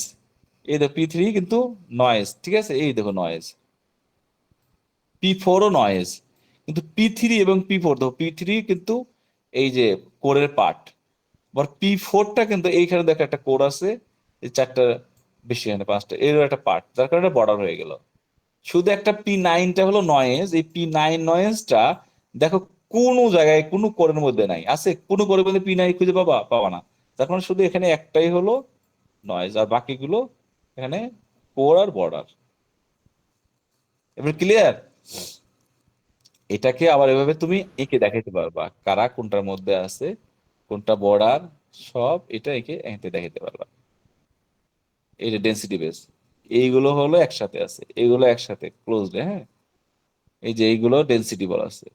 এই দেখো P3 কিন্তু নয়েজ, ঠিক আছে, এই দেখো নয়েজ। P4ও নয়েজ, কিন্তু P3 এবং P4, দেখো P3 কিন্তু এই যে কোরের পার্ট, আবার P4টা কিন্তু এইখানে দেখো একটা কোর আছে, এই চারটা বেশি, এখানে পাঁচটা, এরও একটা পার্ট, যার কারণে বর্ডার হয়ে গেল। শুধু একটা P9টা হলো নয়েজ, এই P9 নয়েজটা দেখো কোনো জায়গায় কোনো কোরের মধ্যে নাই, আছে কোনো কোরের মধ্যে P9 খুঁজে পাবা না। তার মানে শুধু এখানে একটাই হলো নয়েজ, আর বাকিগুলো এখানে কোর আর বর্ডার। এবার ক্লিয়ার? এটাকে আবার এভাবে তুমি এঁকে দেখাতে পারবা, কারা কোনটার মধ্যে আছে, কোনটা বর্ডার, সব এটা এঁকে দেখাতে পারবা। এই যে ডেন্সিটি বেস, এইগুলো হলো একসাথে আছে, এইগুলো একসাথে ক্লোজড, হ্যাঁ এই যে এইগুলো ডেন্সিটি বলা আছে।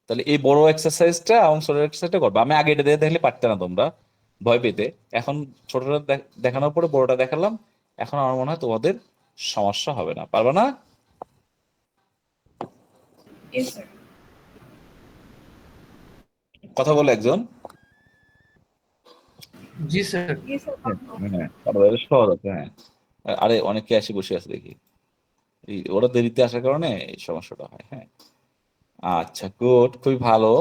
তাহলে এই বড় এক্সারসাইজটা এবং ছোট এক্সারসাইজটা করবা। আমি আগে এটা দেখলে পারতে না তোমরা, ভয় পেতে। এখন ছোটটা দেখানোর পরে বড়টা দেখালাম, এখন আমার মনে হয় তোমাদের সমস্যা হবে না, পারবা না? yes sir. কথা বলে একজন। জি স্যার। Yes sir. হ্যাঁ পারবা, সহজ আছে, হ্যাঁ। আরে অনেকে এসে বসে আছে দেখি, ওরা দেরিতে আসার কারণে এই সমস্যাটা হয়, হ্যাঁ। আচ্ছা গুড, খুবই ভালো।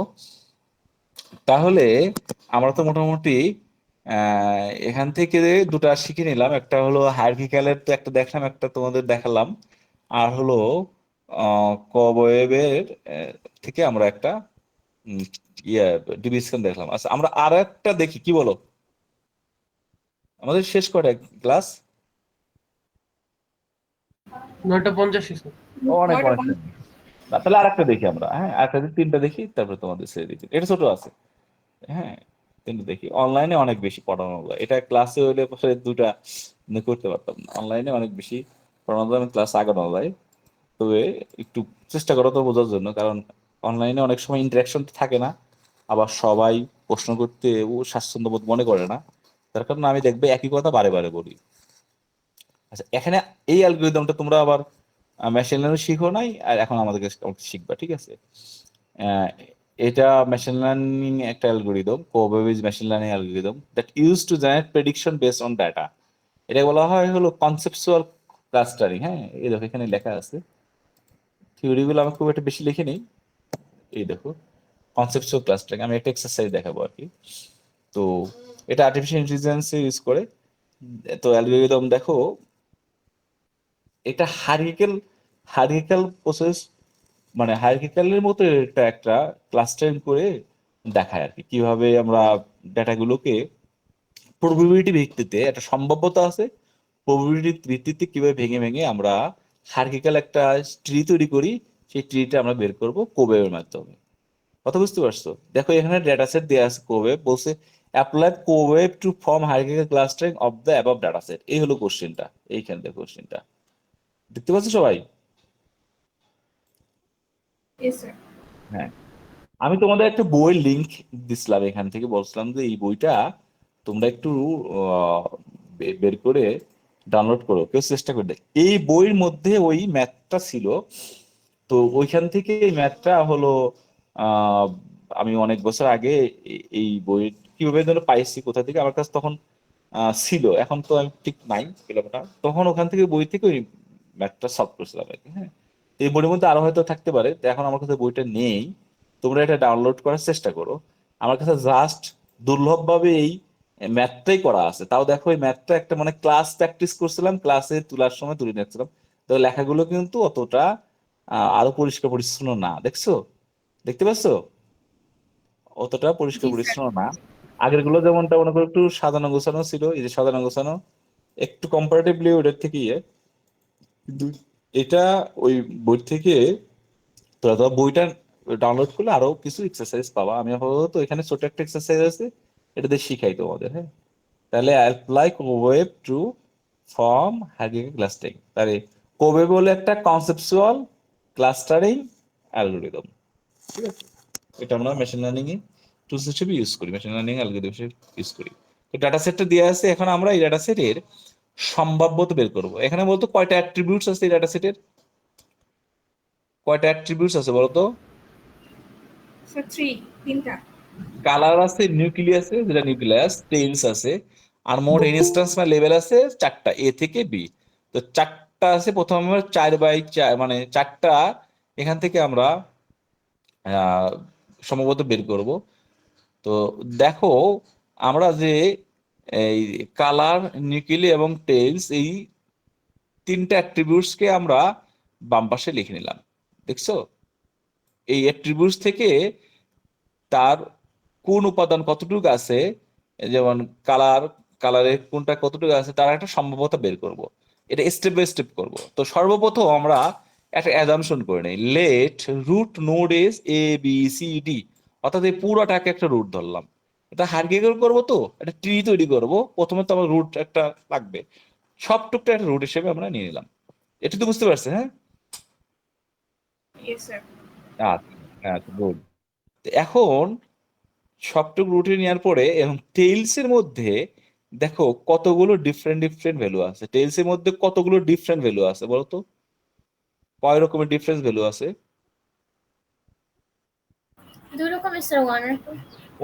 তাহলে আমরা তো মোটামুটি এখান থেকে দুটা শিখে নিলাম, একটা হলো হায়ারার্কিক্যালের তো একটা দেখলাম, একটা তোমাদের দেখালাম, আর হলো কবয়েবের থেকে আমরা একটা উম, ইয়ে ডিভিশন দেখলাম। আচ্ছা আমরা আর একটা দেখি, কি বলো? আমাদের শেষ কয়টা ক্লাস? 9:50 স্যার। অনেক নয়টা অনেক পঞ্চাশ। সময়। না, তাহলে আরেকটা দেখি আমরা, হ্যাঁ আরেকটা তিনটা দেখি, তারপরে তোমাদের ছেড়ে দিচ্ছি, এটা ছোট আছে, হ্যাঁ তিনটা দেখি। অনলাইনে অনেক বেশি পড়ানো যায়, এটা ক্লাসে হইলে পরে দুটা করতে পারতাম না, অনলাইনে অনেক বেশি পড়ানো যায়, ক্লাস আগানো যায়। তবে একটু চেষ্টা করো তো বোঝার জন্য, কারণ অনলাইনে অনেক সময় ইন্টারাকশন থাকে না, আবার সবাই প্রশ্ন করতে স্বাচ্ছন্দ্য বোধ মনে করে না, তার কারণে আমি দেখবে একই কথা বারে বারে বলি। আচ্ছা, এখানে এই অ্যালগরিদমটা তোমরা আবার মেশিন লার্নিং শিখো নাই, আর এখন আমাদেরকে শিখবা, ঠিক আছে? আহ, এটা মেশিন লার্নিং একটা algorithm, cobweb is machine learning algorithm that use to generate prediction based on data. এটা বলা হয় হলো কনসেপচুয়াল ক্লাস্টারিং। হ্যাঁ, এই দেখো এখানে লেখা আছে, থিওরিগুলো আমি খুব একটা বেশি লিখে নেই। এই দেখো কনসেপচুয়াল ক্লাস্টারিং, আমি একটা এক্সারসাইজ দেখাবো আর কি। তো এটা আর্টিফিশিয়াল ইন্টেলিজেন্স ইউজ করে। তো অ্যালগরিদম দেখো, এটা হারিকেল প্রসেস, মানে হায়ারার্কিক্যালের মতো এটা একটা ক্লাস্টারিং করে দেখায় আর কি, কিভাবে আমরা ডেটাগুলোকে প্রবাবিলিটি ভিত্তিতে, একটা সম্ভাব্যতা আছে, প্রবাবিলিটি ভিত্তিতে কিভাবে ভেঙে ভেঙে আমরা হায়ারার্কিক্যাল একটা ট্রি তৈরি করি, সেই ট্রিটা আমরা বের করব কোবেবের মাধ্যমে। কথা বুঝতে পারছো? দেখো এখানে ডেটা সেট দেওয়া আছে কোবেব, বলছে apply cobweb to form hierarchical clustering of the above data set. এই হলো কোশ্চেনটা, এইখান থেকে কোশ্চেনটা দেখতে পাচ্ছ সবাই? Yes, sir. হ্যাঁ, আমি তোমাদের একটা বইয়ের লিংক দিছিলাম, এখান থেকে বলছিলাম যে এই বইটা তোমরা একটু আহ, বের করে ডাউনলোড করো, কেউ চেষ্টা করে দেখ। এই বইয়ের মধ্যে ওই ম্যাথটা ছিল, তো ওইখান থেকে এই ম্যাথটা হলো আহ, আমি অনেক বছর আগে এই বই কিভাবে যেন পাইছি, কোথা থেকে, আমার কাছে তখন ছিল, এখন তো আমি ঠিক নাই পেলাম না, তখন ওখান থেকে বই থেকে ওই ম্যাথটা সলভ করছিলাম আর কি। হ্যাঁ, তো এই বইয়ের মধ্যে আরো হয়তো থাকতে পারে, তো এখন আমার কাছে বইটা নেই, তোমরা এটা ডাউনলোড করার চেষ্টা করো। আমার কাছে জাস্ট দুর্লভভাবে এই ম্যাথটাই করা আছে, তাও দেখো এই ম্যাথটা একটা মানে ক্লাস প্র্যাকটিস করছিলাম, ক্লাসে তোলার সময় তুলে নিচ্ছিলাম, তো লেখাগুলো কিন্তু অতটা আরো পরিষ্কার পরিচ্ছন্ন না, দেখছো? দেখতে পাচ্ছো? অতটা পরিষ্কার জি স্যার। পরিচ্ছন্ন না। আগের গুলো যেমনটা মনে করো একটু সাজানো গোছানো ছিল, এই যে সাজানো গোছানো, একটু কম্পারেটিভলি ওটার থেকে কিন্তু এটা ওই বই থেকে, তোরা তো বইটা ডাউনলোড করলে আরো কিছু এক্সারসাইজ পাবা। আমি আপাতত এখানে ছোট একটা এক্সারসাইজ আছে, এটা দিয়ে শিখাই তোমাদের। হ্যাঁ, তাহলে apply cobweb to form hierarchical clustering. তাহলে কোওয়েব হলো একটা কনসেপচুয়াল ক্লাস্টারিং অ্যালগরিদম, ঠিক আছে? এটা আমরা মেশিন লার্নিং এ টুলস হিসেবে ইউজ করি, মেশিন লার্নিং অ্যালগরিদম হিসেবে ইউজ করি। তো ডাটা সেটটা দেওয়া আছে, এখন আমরা এই ডাটা সেটের সম্ভাব্যতা বের করব। এখানে বলতো কয়টা অ্যাট্রিবিউটস আছে এই ডাটা সেটের, কয়টা অ্যাট্রিবিউটস আছে বলতো? স্যার 3, 3টা। কালার আছে, নিউক্লিয়াস আছে, যেটা নিউক্লিয়াস, টেইলস আছে, আর মোট ইনস্ট্যান্স বা লেভেল আছে 4টা, এ থেকে বি। তো 4টা আছে, প্রথমে আমরা 4x4 মানে 4টা এখান থেকে আমরা আহ সম্ভবত বের করব। তো দেখো, আমরা যে এই কালার, নিউক্লি এবং টেইলস, এই 3টা অ্যাট্রিবিউটস কে আমরা বাম পাশে লিখে নিলাম, দেখছো? এই অ্যাট্রিবিউটস থেকে তার কোন উপাদান কতটুকু আছে, যেমন কালারের কোনটা কতটুকু আছে, তার একটা সম্ভাব্যতা বের করব। এটা স্টেপ বাই স্টেপ করব। তো সর্বপ্রথম আমরা একটা অ্যাজাম্পশন করে নেই, let root node is A B C D, অর্থাৎ এই পুরোটাকে একটা রুট ধরলাম। এটা হাইরার্কিক্যাল করব, তো একটা ট্রি তৈরি করব, প্রথমে তো আমার রুট একটা লাগবে, সবটুকটা একটা রুট হিসেবে আমরা নিয়ে নিলাম। এটা তো বুঝতে পারছে? হ্যাঁ, Yes, sir. আচ্ছা, আচ্ছা, গুড। এখন সবটুকু রুটে নেওয়ার পরে এবং টেইলস এর মধ্যে দেখো কতগুলো ডিফারেন্ট ডিফারেন্ট ভ্যালু আছে, টেইলস এর মধ্যে কতগুলো ডিফারেন্ট ভ্যালু আছে বলতো? কয় রকমের ডিফারেন্স ভ্যালু আছে? 2 রকমের স্যার, 1 আর 2।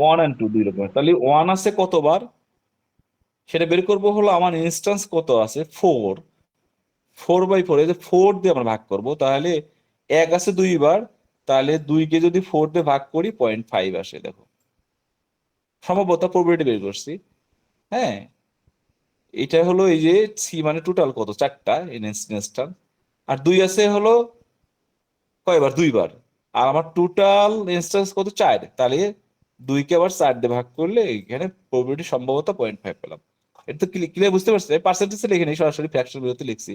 1 and 2, দুই রকমের। তাহলে 1 আছে কতবার, সেটা বের করবো হলো আমার ইনস্ট্যান্স কত আছে, 4, 4/4, এই যে 4 দিয়ে আমরা ভাগ করব, তাহলে 1 আছে 2বার, তাহলে 2 কে যদি 4 দিয়ে ভাগ করি 0.5 আসে। দেখো সম্ভবত প্রবাবিলিটি বের করছি। হ্যাঁ, এটা হলো এই যে সি মানে টোটাল কত, 4টা ইনস্ট্যান্স, আর 2 আছে হলো কয়বার, 2বার, আর আমার টোটাল ইনস্ট্যান্স কত, 4, তাহলে 2কে আবার 4 দিয়ে ভাগ করলে এখানে প্রবাবিলিটি সম্ভবত 0.5 পেলাম। এটা তো ক্লিয়ার, বুঝতে পারছি? পার্সেন্টেজ লিখে নেই, সরাসরি ফ্র্যাকশন বেরোতে লিখছি।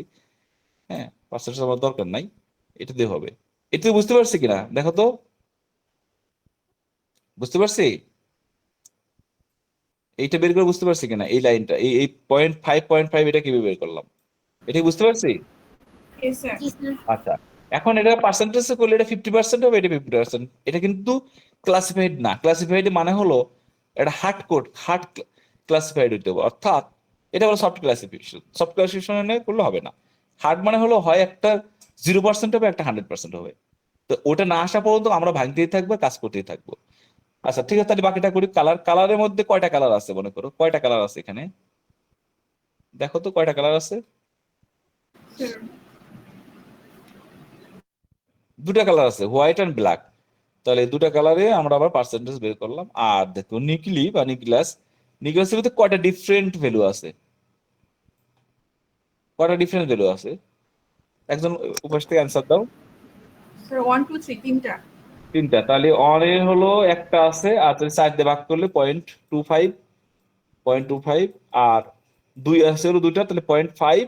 হ্যাঁ, পার্সেন্টেজ আমার দরকার নাই, এটা দিয়ে হবে। এটা বুঝতে পারছি কিনা দেখো তো, বুঝতে পারছি? এইটা বের করে বুঝতে পারছি কিনা, এই লাইনটা, এই 0.5 এটা কিভাবে বের করলাম, এটা কি বুঝতে পারছি? Yes, sir. জি স্যার। আচ্ছা, এখন এটা পার্সেন্টেজ করলে এটা 50% হবে, এটা 50%। এটা কিন্তু ক্লাসিফাইড না। ক্লাসিফাইড মানে হলো এটা হার্ড ক্লাসিফাইড হইতে হবে, অর্থাৎ এটা হলো সফট ক্লাসিফিকেশন। সফট ক্লাসিফিকেশন করলে হবে না। হার্ড মানে হলো হয় একটা 0% হবে, একটা 100% হবে। তো ওটা না আসা পর্যন্ত আমরা ভাঙতেই থাকবো, কাজ করতেই থাকবো। আচ্ছা ঠিক আছে, তাহলে বাকিটা করি। কালারের মধ্যে কয়টা কালার আছে মনে করো, কয়টা কালার আছে এখানে? দেখো তো কয়টা কালার আছে। স্যার দুটা কালার আছে, হোয়াইট অ্যান্ড ব্ল্যাক। তাহলে এই দুটা কালারে আমরা আবার পার্সেন্টেজ বের করলাম। আর দেখো নিউক্লি বা নিউক্লিয়াসের মধ্যে কয়টা ডিফারেন্ট ভ্যালু আছে, কয়টা ডিফারেন্ট ভ্যালু আছে? একজন উপস্থিত থেকে অ্যান্সার দাও। 1 2 3 তিনটা। তিনটা। তাহলে অনের হলো একটা আছে, আর তাহলে 4 দিয়ে ভাগ করলে 0.25, আর 2 আছে হলো দুইটা, তাহলে 0.5,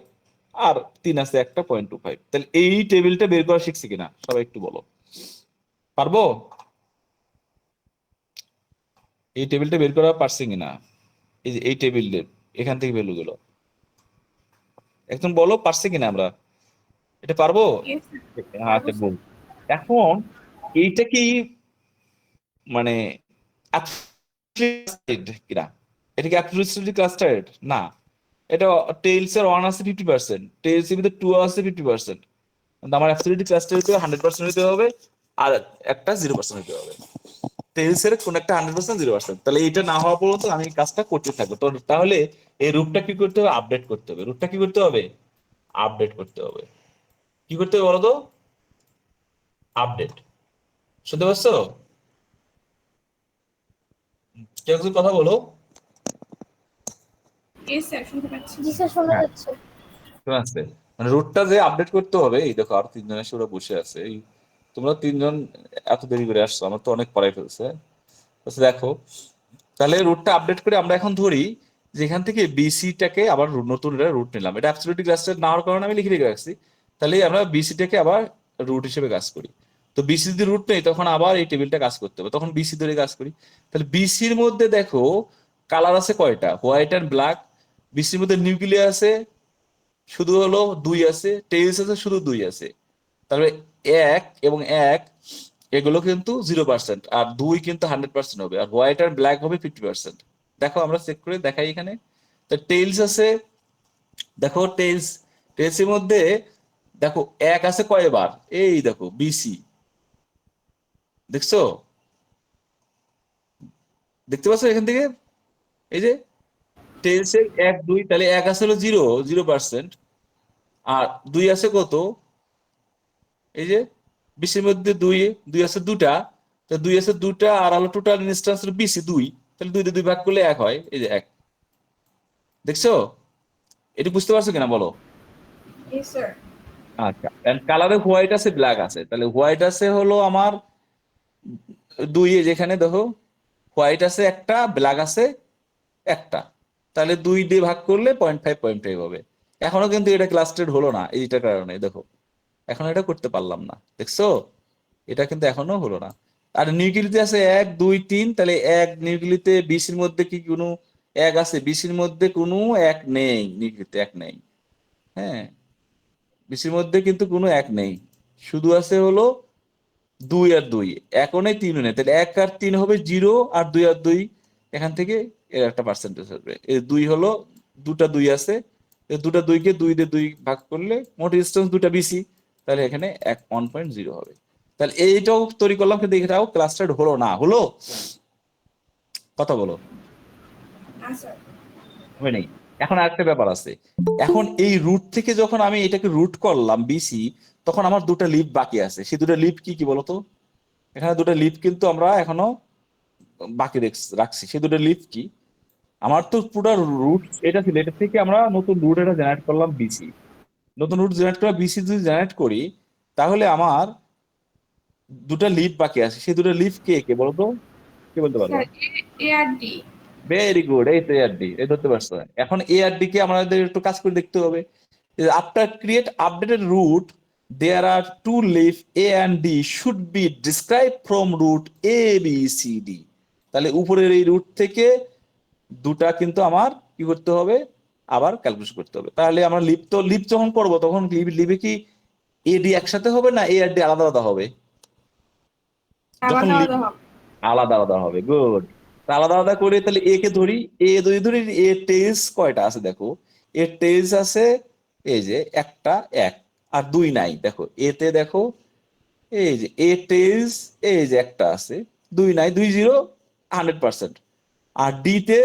আর 3 আছে একটা 0.25। তাহলে এই টেবিলটা বের করা শিখছি কিনা সবাই একটু বলো, পারবো? এই টেবিলটা বের করা পারছি কিনা? এই যে এই টেবিলের এখান থেকে ভ্যালু গুলো একদম বলো, পারছি কিনা আমরা? এটা পারবো? Yes, sir. হ্যাঁ, আচ্ছা বল। এখন এইটা কি মানে absolute কিনা? এটা কি অ্যাবসলিউটলি ক্লাস্টার্ড না। এটা টেইলস এর 1 আছে 50%, টেইলস এর ভিতরে 2 আছে 50%। কিন্তু আমার অ্যাবসলিউটলি ক্লাস্টার হতে 100% হতে হবে, আর একটা 0% হতে হবে। টেইলস এর কোন একটা 100% 0%। তাহলে এটা না হওয়া পর্যন্ত আমি কাজটা করতে থাকবো। তো তাহলে এই রূপটা কি করতে হবে? আপডেট করতে হবে। রূপটা কি করতে হবে? আপডেট করতে হবে। কি করতে হবে বলো তো? আপডেট। শুনতে পাচ্ছ? কেউ একজন কথা বলো। Yes, sir, শুনতে পাচ্ছি। জি স্যার, শোনা হ্যাঁ, যাচ্ছে। শোনা যাচ্ছে। মানে রুটটা যে আপডেট করতে হবে, এই দেখো আর তিনজন এসে ওরা বসে আছে। এই তোমরা তিনজন এত দেরি করে আসছো, আমার তো অনেক পড়াই ফেলছে। আচ্ছা দেখো, তাহলে রুটটা আপডেট করে আমরা এখন ধরি যে এখান থেকে বিসিটাকে আবার নতুন রুট নিলাম। এটা অ্যাবসলিউটলি ক্লাস্টার না হওয়ার কারণে আমি লিখে রেখে রাখছি। তাহলে আমরা বিসিটাকে আবার রুট হিসেবে কাজ করি। তো বিসি যদি রুট নেই, তখন আবার এই টেবিলটা কাজ করতে হবে, তখন বিসি ধরে কাজ করি। তাহলে বিসির মধ্যে দেখো কালার আছে কয়টা? White and black. বিসির মধ্যে নিউক্লিয়াস আছে শুধু হলো 2 আছে, টেইলস আছে শুধু 2 আছে। তাহলে 1 এবং 1 এগুলো কিন্তু 0%, আর 2 কিন্তু 100% হবে, আর হোয়াইট আর ব্ল্যাক হবে 50%। দেখো আমরা চেক করে দেখাই এখানে। তো টেইলস আছে, দেখো টেইলসের মধ্যে দেখো 1 আছে কয়বার? এই দেখো বিসি, দেখছো? দেখতে পাচ্ছ এখান থেকে? এই যে টেইলসে 1 2, তাহলে 1 আছে হলো 0%, আর 2 আছে কত? এই যে 20 এর মধ্যে 2 2 আছে দুটা, তো 2 আছে দুটা, আর হলো টোটাল ইনস্ট্যান্স হলো 20 2। তাহলে 2 দিয়ে 2 ভাগ করলে 1 হয়, এই যে 1। দেখছো? এটা বুঝতে পারছো কিনা বলো? Yes, sir. আচ্ছা, এন্ড কালারে হোয়াইট আছে ব্ল্যাক আছে। তাহলে হোয়াইট আছে হলো আমার 2, যেখানে দেখো হোয়াইট আছে একটা, ব্ল্যাক আছে একটা। তাহলে 2 দিয়ে ভাগ করলে 0.5 হবে। এখনো কিন্তু এটা ক্লাস্টার্ড হলো না এইটার কারণে, দেখো এখন এটা করতে পারলাম না। দেখছো? এটা কিন্তু এখনো হলো না। আর নিউক্লিতে আছে 1 2 3, তাহলে 1 নিউক্লিতে 20 এর মধ্যে কি কোনো 1 আছে? 20 এর মধ্যে কোনো 1 নেই, নিউক্লিতে 1 নেই। হ্যাঁ, 20 এর মধ্যে কিন্তু কোনো 1 নেই, শুধু আছে হলো 2 আর 2। 1 ও নেই, 3 ও নেই। তাহলে 1 আর 3 হবে 0, আর 2 আর 2 এখান থেকে এর একটা পার্সেন্টেজ হবে। এই 2 হলো দুটা 2 আছে, এই দুটা 2 কে 2 দিয়ে 2 ভাগ করলে মোট ডিসটেন্স দুটা বিসি, তাহলে এখানে 1.0 হবে। তাহলে এইটাও তৈরি করলাম, কিন্তু এটাও ক্লাস্টার্ড হলো না। হলো? কথা বলো। না, স্যার। হবে নাই। এখন আরেকটা ব্যাপার আছে। এখন এই রুট থেকে যখন আমি এটাকে রুট করলাম বিসি, তখন আমার দুটা লিফ বাকি আছে। সেই দুটা লিফ কি কি বলতো? এখানে দুটো লিফ কিন্তু আমরা এখনো বাকি রাখছি। সেই দুটো লিফ কি? আমার তো পুরো রুট এটা ছিল, এটা থেকে আমরা নতুন রুট এটা জেনারেট করলাম বিসি। নতুন রুট জেনারেট করা বিসি যদি জেনারেট করি, তাহলে আমার দুটো লিফ বাকি আছে। সেই দুটো লিফ কে কে বলতো? কে বলতে পারবা? স্যার এ আর ডি। ভেরি গুড, এই তো এআরডি, এই ধরতে পারছো। এখন এআরডি কে আমাদের একটু কাজ করে দেখতে হবে। After create updated root, there are two leaf A and D should be describe from root A B C D. তাহলে উপরের এই রুট থেকে দুটা কিন্তু আমার কি করতে হবে? আবার ক্যালকুলেশন করতে হবে। তাহলে আমরা লিপ যখন করবো, তখন লিপে কি এ ডি একসাথে হবে না এ আর ডি আলাদা আলাদা হবে? যখন আলাদা আলাদা হবে। আলাদা আলাদা হবে, গুড। আলাদা আলাদা করে তাহলে এ কে ধরি, এ যদি ধরি, এ টেলস কয়টা আছে দেখো, এ টেলস আছে এই যে একটা, এক আর দুই নাই দেখো এতে, দেখো এই যে এ টেলস এই যে একটা আছে, দুই নাই, 2 0 100%। আর ডি তে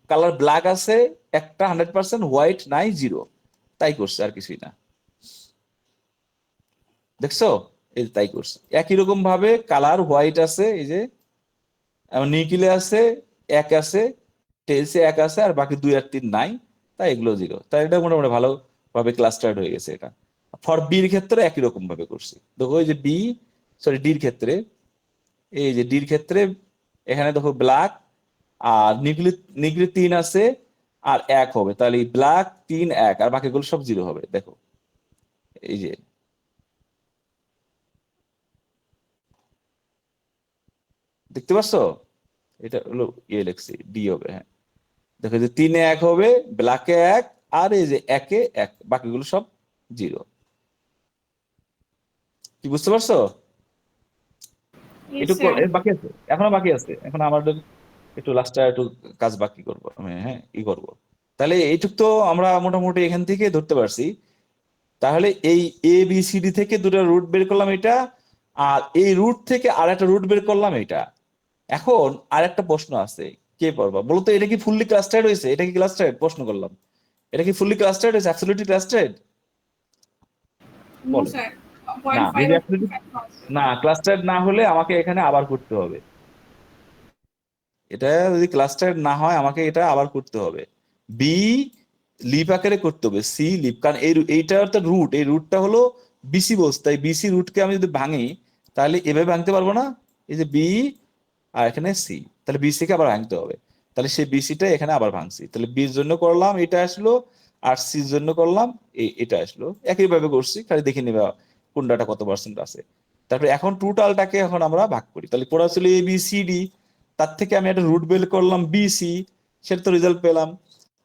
কালার ব্ল্যাক আছে একটা 100%, হোয়াইট নাই 0। তাই করছে, আর কিছুই না। দেখছো, এই যে তাই করছে। একই রকম ভাবে কালার হোয়াইট আছে এই যে, এবং নিউক্লিয়াসে আছে এক আছে, টেলসে এক আছে, আর বাকি 2 আর 3 নাই, তাই এগুলো 0। তাই এটা মোটামুটি ভালোভাবে ক্লাস্টার্ড হয়ে গেছে এটা। ফর বির ক্ষেত্রে একই রকম ভাবে করছি, দেখো এই যে বি, সরি ডির ক্ষেত্রে, এই যে ডির ক্ষেত্রে এখানে দেখো ব্ল্যাক আর নিউক্লিয়াস 3 আছে আর 1 হবে, তাহলে ব্ল্যাক 3 1 আর বাকিগুলো সব 0 হবে। দেখো এই যে, দেখতে পাচ্ছো, এটা হলো ইয়ে লিখছি ডি হবে, হ্যাঁ। দেখো যে 3 এ 1 হবে, ব্ল্যাকে 1 আর এই যে 1 এ 1, বাকিগুলো সব 0। কি বুঝতে পারছো? Yes, একটু sir. বাকি আছে, এখনো বাকি আছে, এখন আমাদের একটু লাস্টটা একটু কাজ বাকি করবো, আমি হ্যাঁ ই করবো। তাহলে এইটুক তো আমরা মোটামুটি এখান থেকে ধরতে পারছি। তাহলে এই এ বি সি ডি থেকে দুটো রুট বের করলাম এটা, আর এই রুট থেকে আর একটা রুট বের করলাম এটা। এখন আর একটা প্রশ্ন আছে, কে পারবা বলতো, এটা কি ফুললি ক্লাস্টার্ড হয়েছে? এটা কি ক্লাস্টার্ড? প্রশ্ন করলাম, এটা কি ফুললি ক্লাস্টার্ড হয়েছে, অ্যাবসলিউটলি ক্লাস্টার্ড? No, বলো। sir. না, 0.5 যদি or absolutely 0.5. না ক্লাস্টার্ড না হলে আমাকে এখানে আবার করতে হবে। এটা যদি ক্লাস্টার না হয় আমাকে এটা আবার করতে হবে। বি লিপ আকারে করতে হবে, সি লিপ, কারণ এইটা অর্থাৎ রুট, এই রুটটা হলো বিসি বস্তু, তাই বিসি রুটকে আমি যদি ভাঙি তাহলে এভাবে ভাঙতে পারবো না, এই যে বি আর এখানে সি, তাহলে বিসি কে আবার ভাঙতে হবে। তাহলে সেই বিসিটা এখানে আবার ভাঙছি, তাহলে বির জন্য করলাম এটা আসলো, আর সির জন্য করলাম এটা আসলো, একইভাবে করছি, খালি দেখে নিবা কোনটাটা কত পার্সেন্ট আছে। তারপরে এখন টোটালটাকে এখন আমরা ভাগ করি, তাহলে পড়া ছিল এ বি সি ডি, তার থেকে আমি একটা রুট বের করলাম বিসি, সেটা তো রেজাল্ট পেলাম।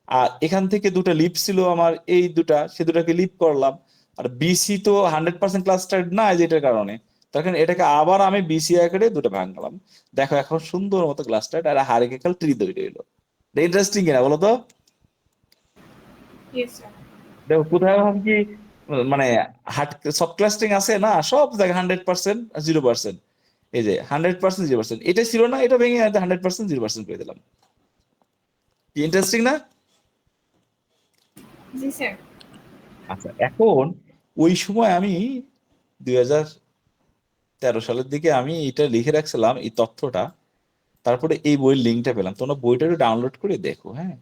আর এখান থেকে দুটো লিপ ছিল আমার, এই দুটা, সে দুটাকে লিপ করলাম। আর বিসি তো 100% ক্লাস্টার্ড না, যেটার কারণে তখন এটাকে আবার আমি বিসি আকারে দুটো ভাঙলাম। দেখো এখন সুন্দর মতো ক্লাস্টার্ড আর হারিকেকাল ট্রি তৈরি হইলো। ইন্টারেস্টিং কিনা বলো তো? Yes, sir. দেখো কোথায় ভাব কি মানে হার্ড সফট ক্লাস্টারিং আছে না, সব জায়গায় 100% 0%। এই যে 100% 0%, এটা ছিল না, এটা ভেঙে 100% 0% করে দিলাম। কি ইন্টারেস্টিং না? Yes, sir. আচ্ছা, এখন ওই সময় আমি 2013 সালের দিকে আমি এটা লিখে রাখছিলাম এই তথ্যটা, তারপরে এই বইয়ের লিঙ্কটা পেলাম, তোমরা বইটা একটু ডাউনলোড করে দেখো, হ্যাঁ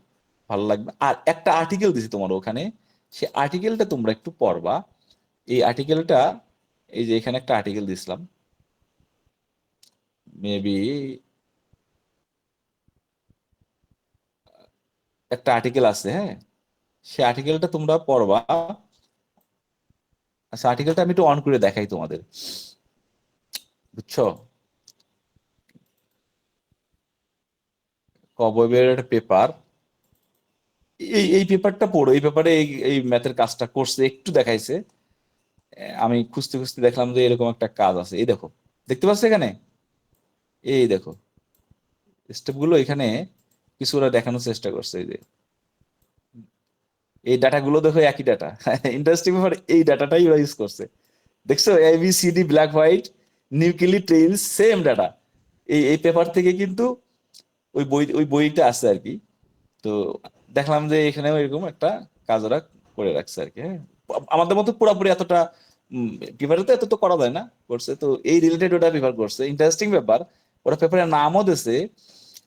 ভালো লাগবে। আর একটা আর্টিকেল দিছি তোমার ওখানে, সেই আর্টিকেলটা তোমরা একটু পড়বা। এই আর্টিকেলটা, এই যে এখানে একটা আর্টিকেল দিছিলাম, মেবি একটা আর্টিকেল আছে, হ্যাঁ সেই আর্টিকেলটা তোমরা পড়বা। আচ্ছা, আর্টিকেলটা আমি একটু অন করে দেখাই তোমাদের, বুঝছো? কবয়ের একটা পেপার, এই পেপারটা পড়ো, এই পেপারে এই ম্যাথের কাজটা করছে, একটু দেখাইছে। আমি খুঁজতে খুঁজতে দেখলাম যে এরকম একটা কাজ আছে, এই দেখো, দেখতে পাচ্ছ এখানে, এই দেখো স্টেপ গুলো এখানে কিছু ওরা দেখানোর চেষ্টা করছে। এই যে এই ডাটাগুলো দেখো, একই ডাটা। ইন্টারেস্টিং ব্যাপার, এই ডাটাটাই ওরা ইউজ করছে। দেখছো, A B C D black white nuclei tails same data, এই পেপার থেকে কিন্তু ওই বইটা আছে আর কি। তো দেখলাম যে এখানেও এরকম একটা কাজ ওরা করে রাখছে আর কি, হ্যাঁ। আমাদের মতো পুরোপুরি এতটা পেপারে তো এত তো করা যায় না, করছে তো এই রিলেটেড ওটা পেপার করছে। ইন্টারেস্টিং ব্যাপার, ওরা পেপারের নামও দিছে,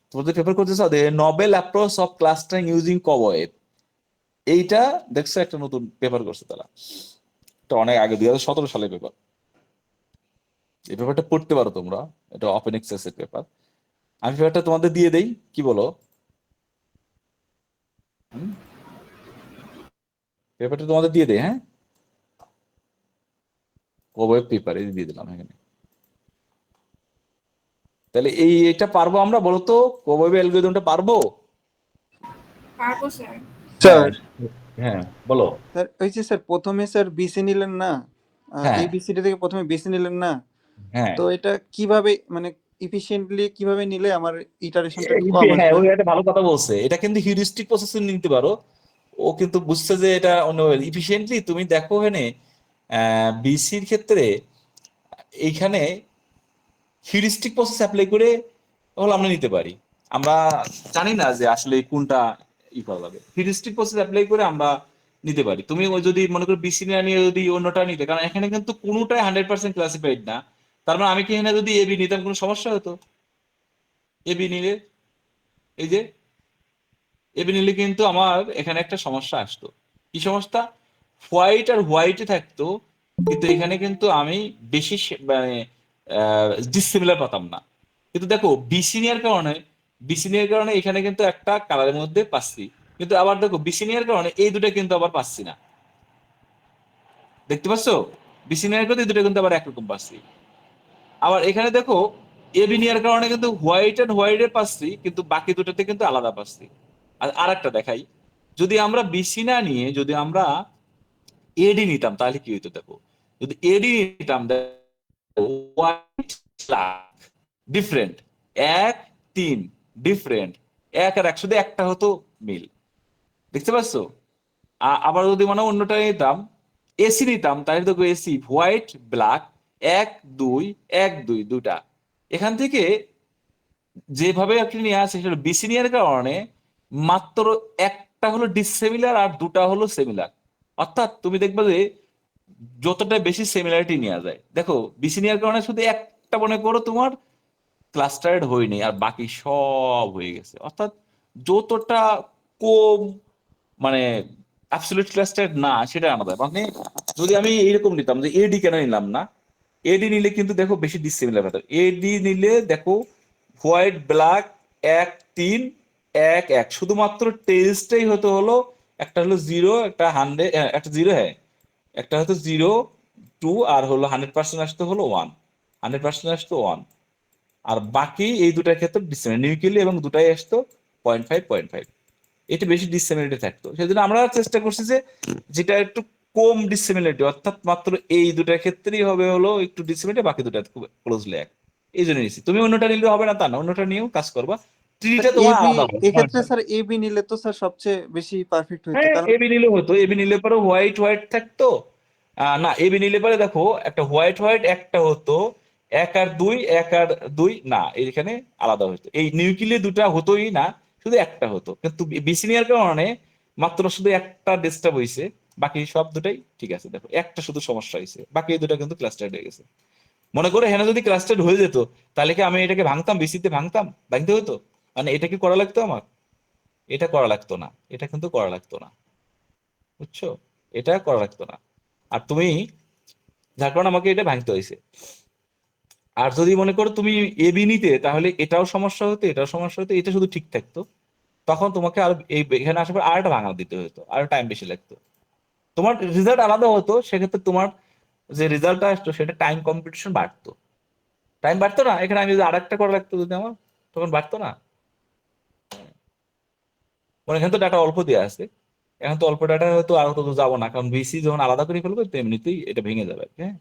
তোমাদের পেপার করতেছে novel approach of clustering using cobweb. এইটা দেখছো একটা নতুন পেপার করছে তারা, এটা অনেক আগে 2017 সালের পেপার। এই পেপারটা পড়তে পারো তোমরা, এটা ওপেন অ্যাক্সেস এর পেপার। আমি পেপারটা তোমাদের দিয়ে দেই, কি বলো? পেপারটা তোমাদের দিয়ে দেই, হ্যাঁ ওয়েব পেপার এই দিয়ে দিলাম এখানে। তাহলে এটা পারবো আমরা, বলো তো কোবয়েব অ্যালগরিদমটা পারবো? পারবো, স্যার। হ্যাঁ স্যার হ্যাঁ বলো। স্যার ওই যে স্যার প্রথমে স্যার বিসি নিলেন না, হ্যাঁ এবিসিডি থেকে প্রথমে বিসি নিলেন না, হ্যাঁ তো এটা কিভাবে মানে ইফিশিয়েন্টলি কিভাবে নিলে আমার ইটারেশনটা একটু কম হ্যাঁ আসবে? ওই একটা ভালো কথা বলছে, এটা কিন্তু হিউরিস্টিক প্রসেসে নিতে পারো। ও কিন্তু বুঝছে যে এটা অন্য ইফিশিয়েন্টলি। তুমি দেখো এখানে বিসির ক্ষেত্রে এইখানে হিউরিস্টিক প্রসেস অ্যাপ্লাই করে হলো আমরা নিতে পারি। আমরা জানি না যে আসলে কোনটা করা যাবে, হিউরিস্টিক প্রসেস অ্যাপ্লাই করে আমরা নিতে পারি। তুমি ওই যদি মনে করো বিসি না নিয়ে যদি অন্যটা নিতে, কারণ এখানে কিন্তু কোনোটাই 100% ক্লাসিফাইড না। তার মানে আমি কি এখানে যদি এবি নিতাম কোনো সমস্যা হতো? এবি নিলে এই যে এবি নিলে কিন্তু আমার এখানে একটা সমস্যা আসতো। কি সমস্যা? হোয়াইট আর হোয়াইটে থাকতো, কিন্তু এখানে কিন্তু আমি বেশি মানে ডিসিমিলার পাতাম না। কিন্তু দেখো বিসিনিয়ার কারণে এখানে কিন্তু একটা কালারের মধ্যে পাচ্ছি, কিন্তু আবার দেখো বিসিনিয়ার কারণে এই দুটো কিন্তু আবার পাচ্ছি না। দেখতে পাচ্ছো? বিসিনিয়ার কারণে এই দুটো কিন্তু আবার একরকম পাচ্ছি। আবার এখানে দেখো এবিনিয়ার কারণে কিন্তু হোয়াইট এন্ড হোয়াইটে পাচ্ছি, কিন্তু বাকি দুটোতে কিন্তু আলাদা পাচ্ছি। আর আরেকটা দেখাই, যদি আমরা বিসি না নিয়ে যদি আমরা এডি নিতাম তাহলে কি হইতো দেখো। যদি এডি নিতাম হোয়াইট ডিফারেন্ট, 1 3 ডিফারেন্ট, 1 আর 1 শুধু একটা হতো মিল। দেখতে পাচ্ছ? আবার যদি মানে অন্যটা নিতাম, এসি নিতাম, তাহলে দেখো এসি হোয়াইট ব্ল্যাক 1 2 1 2 দুটা। এখান থেকে যেভাবে আপনি নিয়ে আসে সেটা বিসি নেওয়ার কারণে মাত্র একটা হলো ডিসিমিলার আর দুটা হলো সিমিলার। অর্থাৎ তুমি দেখবে যে যতটা বেশি সিমিলারিটি নেওয়া যায়, দেখো বিসি নেওয়ার কারণে শুধু একটা মনে করো তোমার ক্লাস্টার্ড হয়নি আর বাকি সব হয়ে গেছে। অর্থাৎ যতটা কম মানে অ্যাবসলিউট ক্লাস্টার্ড না সেটা আলাদা। মানে যদি আমি এইরকম নিতাম যে এডি কেন নিলাম না, এডি নিলে কিন্তু দেখো বেশি ডিসিমিলার ব্যাপার। এডি নিলে দেখো হোয়াইট ব্ল্যাক 1 3 1 1 শুধুমাত্র টেস্টটাই হতো হলো একটা হলো 0 একটা 100 একটা 0 হ্যাঁ, একটা হতো 0 2 আর হলো 100% আসতো হলো 1, 100% আসতো 1। আর বাকি এই দুটার ক্ষেত্রে ডিসিমিলার নিউক্লিয়ার এবং দুটাই আসতো 0.5 এটা বেশি ডিসিমিলারিটি থাকতো। সেজন্য আমরা চেষ্টা করছি যে যেটা একটু কম ডিসিমিলারিটি, অর্থাৎ মাত্র এই দুটার ক্ষেত্রেই হবে হলো একটু ডিসিমিলারিটি, বাকি দুটা খুব ক্লোজলি এক। এই জন্য নিচ্ছি। তুমি অন্যটা নিলে হবে না তা না, অন্যটা নিয়েও কাজ করবা, ট্রিটা তোমার এবি আলাদা হবে। এক্ষেত্রে স্যার এবি নিলে তো স্যার সবচেয়ে বেশি পারফেক্ট হইতো, হ্যাঁ কারণ এবি নিলে হতো, এবি নিলে পরে হোয়াইট হোয়াইট থাকতো। না এবি নিলে পরে দেখো একটা হোয়াইট হোয়াইট একটা হতো 1 আর 2 1 আর 2 না, এইখানে আলাদা হতো। এই নিউক্লিয়ার দুটা হতোই না, শুধু একটা হতো। কিন্তু বিসিনিয়ার কারণে মাত্র শুধু একটা ডিস্টার্ব হয়েছে, বাকি সব দুটাই ঠিক আছে। দেখো একটা শুধু সমস্যা হয়েছে, বাকি এই দুটা কিন্তু ক্লাস্টার্ড হয়ে গেছে। মনে করো এখানে যদি ক্লাস্টার্ড হয়ে যেত তাহলে কি আমি এটাকে ভাঙতাম, বিসিতে ভাঙতে হতো? মানে এটা কি করা লাগতো আমার? এটা করা লাগতো না, এটা কিন্তু করা লাগতো না, বুঝছো? এটা করা লাগতো না। আর তুমি যার কারণে আমাকে এটা ভাঙতে হয়েছে। আর যদি মনে করো তুমি এবি নিতে তাহলে এটাও সমস্যা হতো, এটাও সমস্যা হতো, এটা শুধু ঠিক থাকতো। তখন তোমাকে আর এখানে আসার পর আর একটা ভাঙা দিতে হতো, আর টাইম বেশি লাগতো। তোমার রেজাল্ট আলাদা হতো, সেক্ষেত্রে তোমার যে রেজাল্টটা আসতো সেটা টাইম কম্পিটিশন বাড়তো। টাইম বাড়তো না, এখানে আমি যদি আরেকটা করা লাগতো যদি আমার, তখন বাড়তো না। মানে এখানে তো ডাটা অল্প দেওয়া আছে, এখন তো অল্প ডাটা হয়তো আর তত যাবো না, কারণ বিসি যখন আলাদা করে ফেলবে তো এমনিতেই এটা ভেঙে যাবে। হ্যাঁ,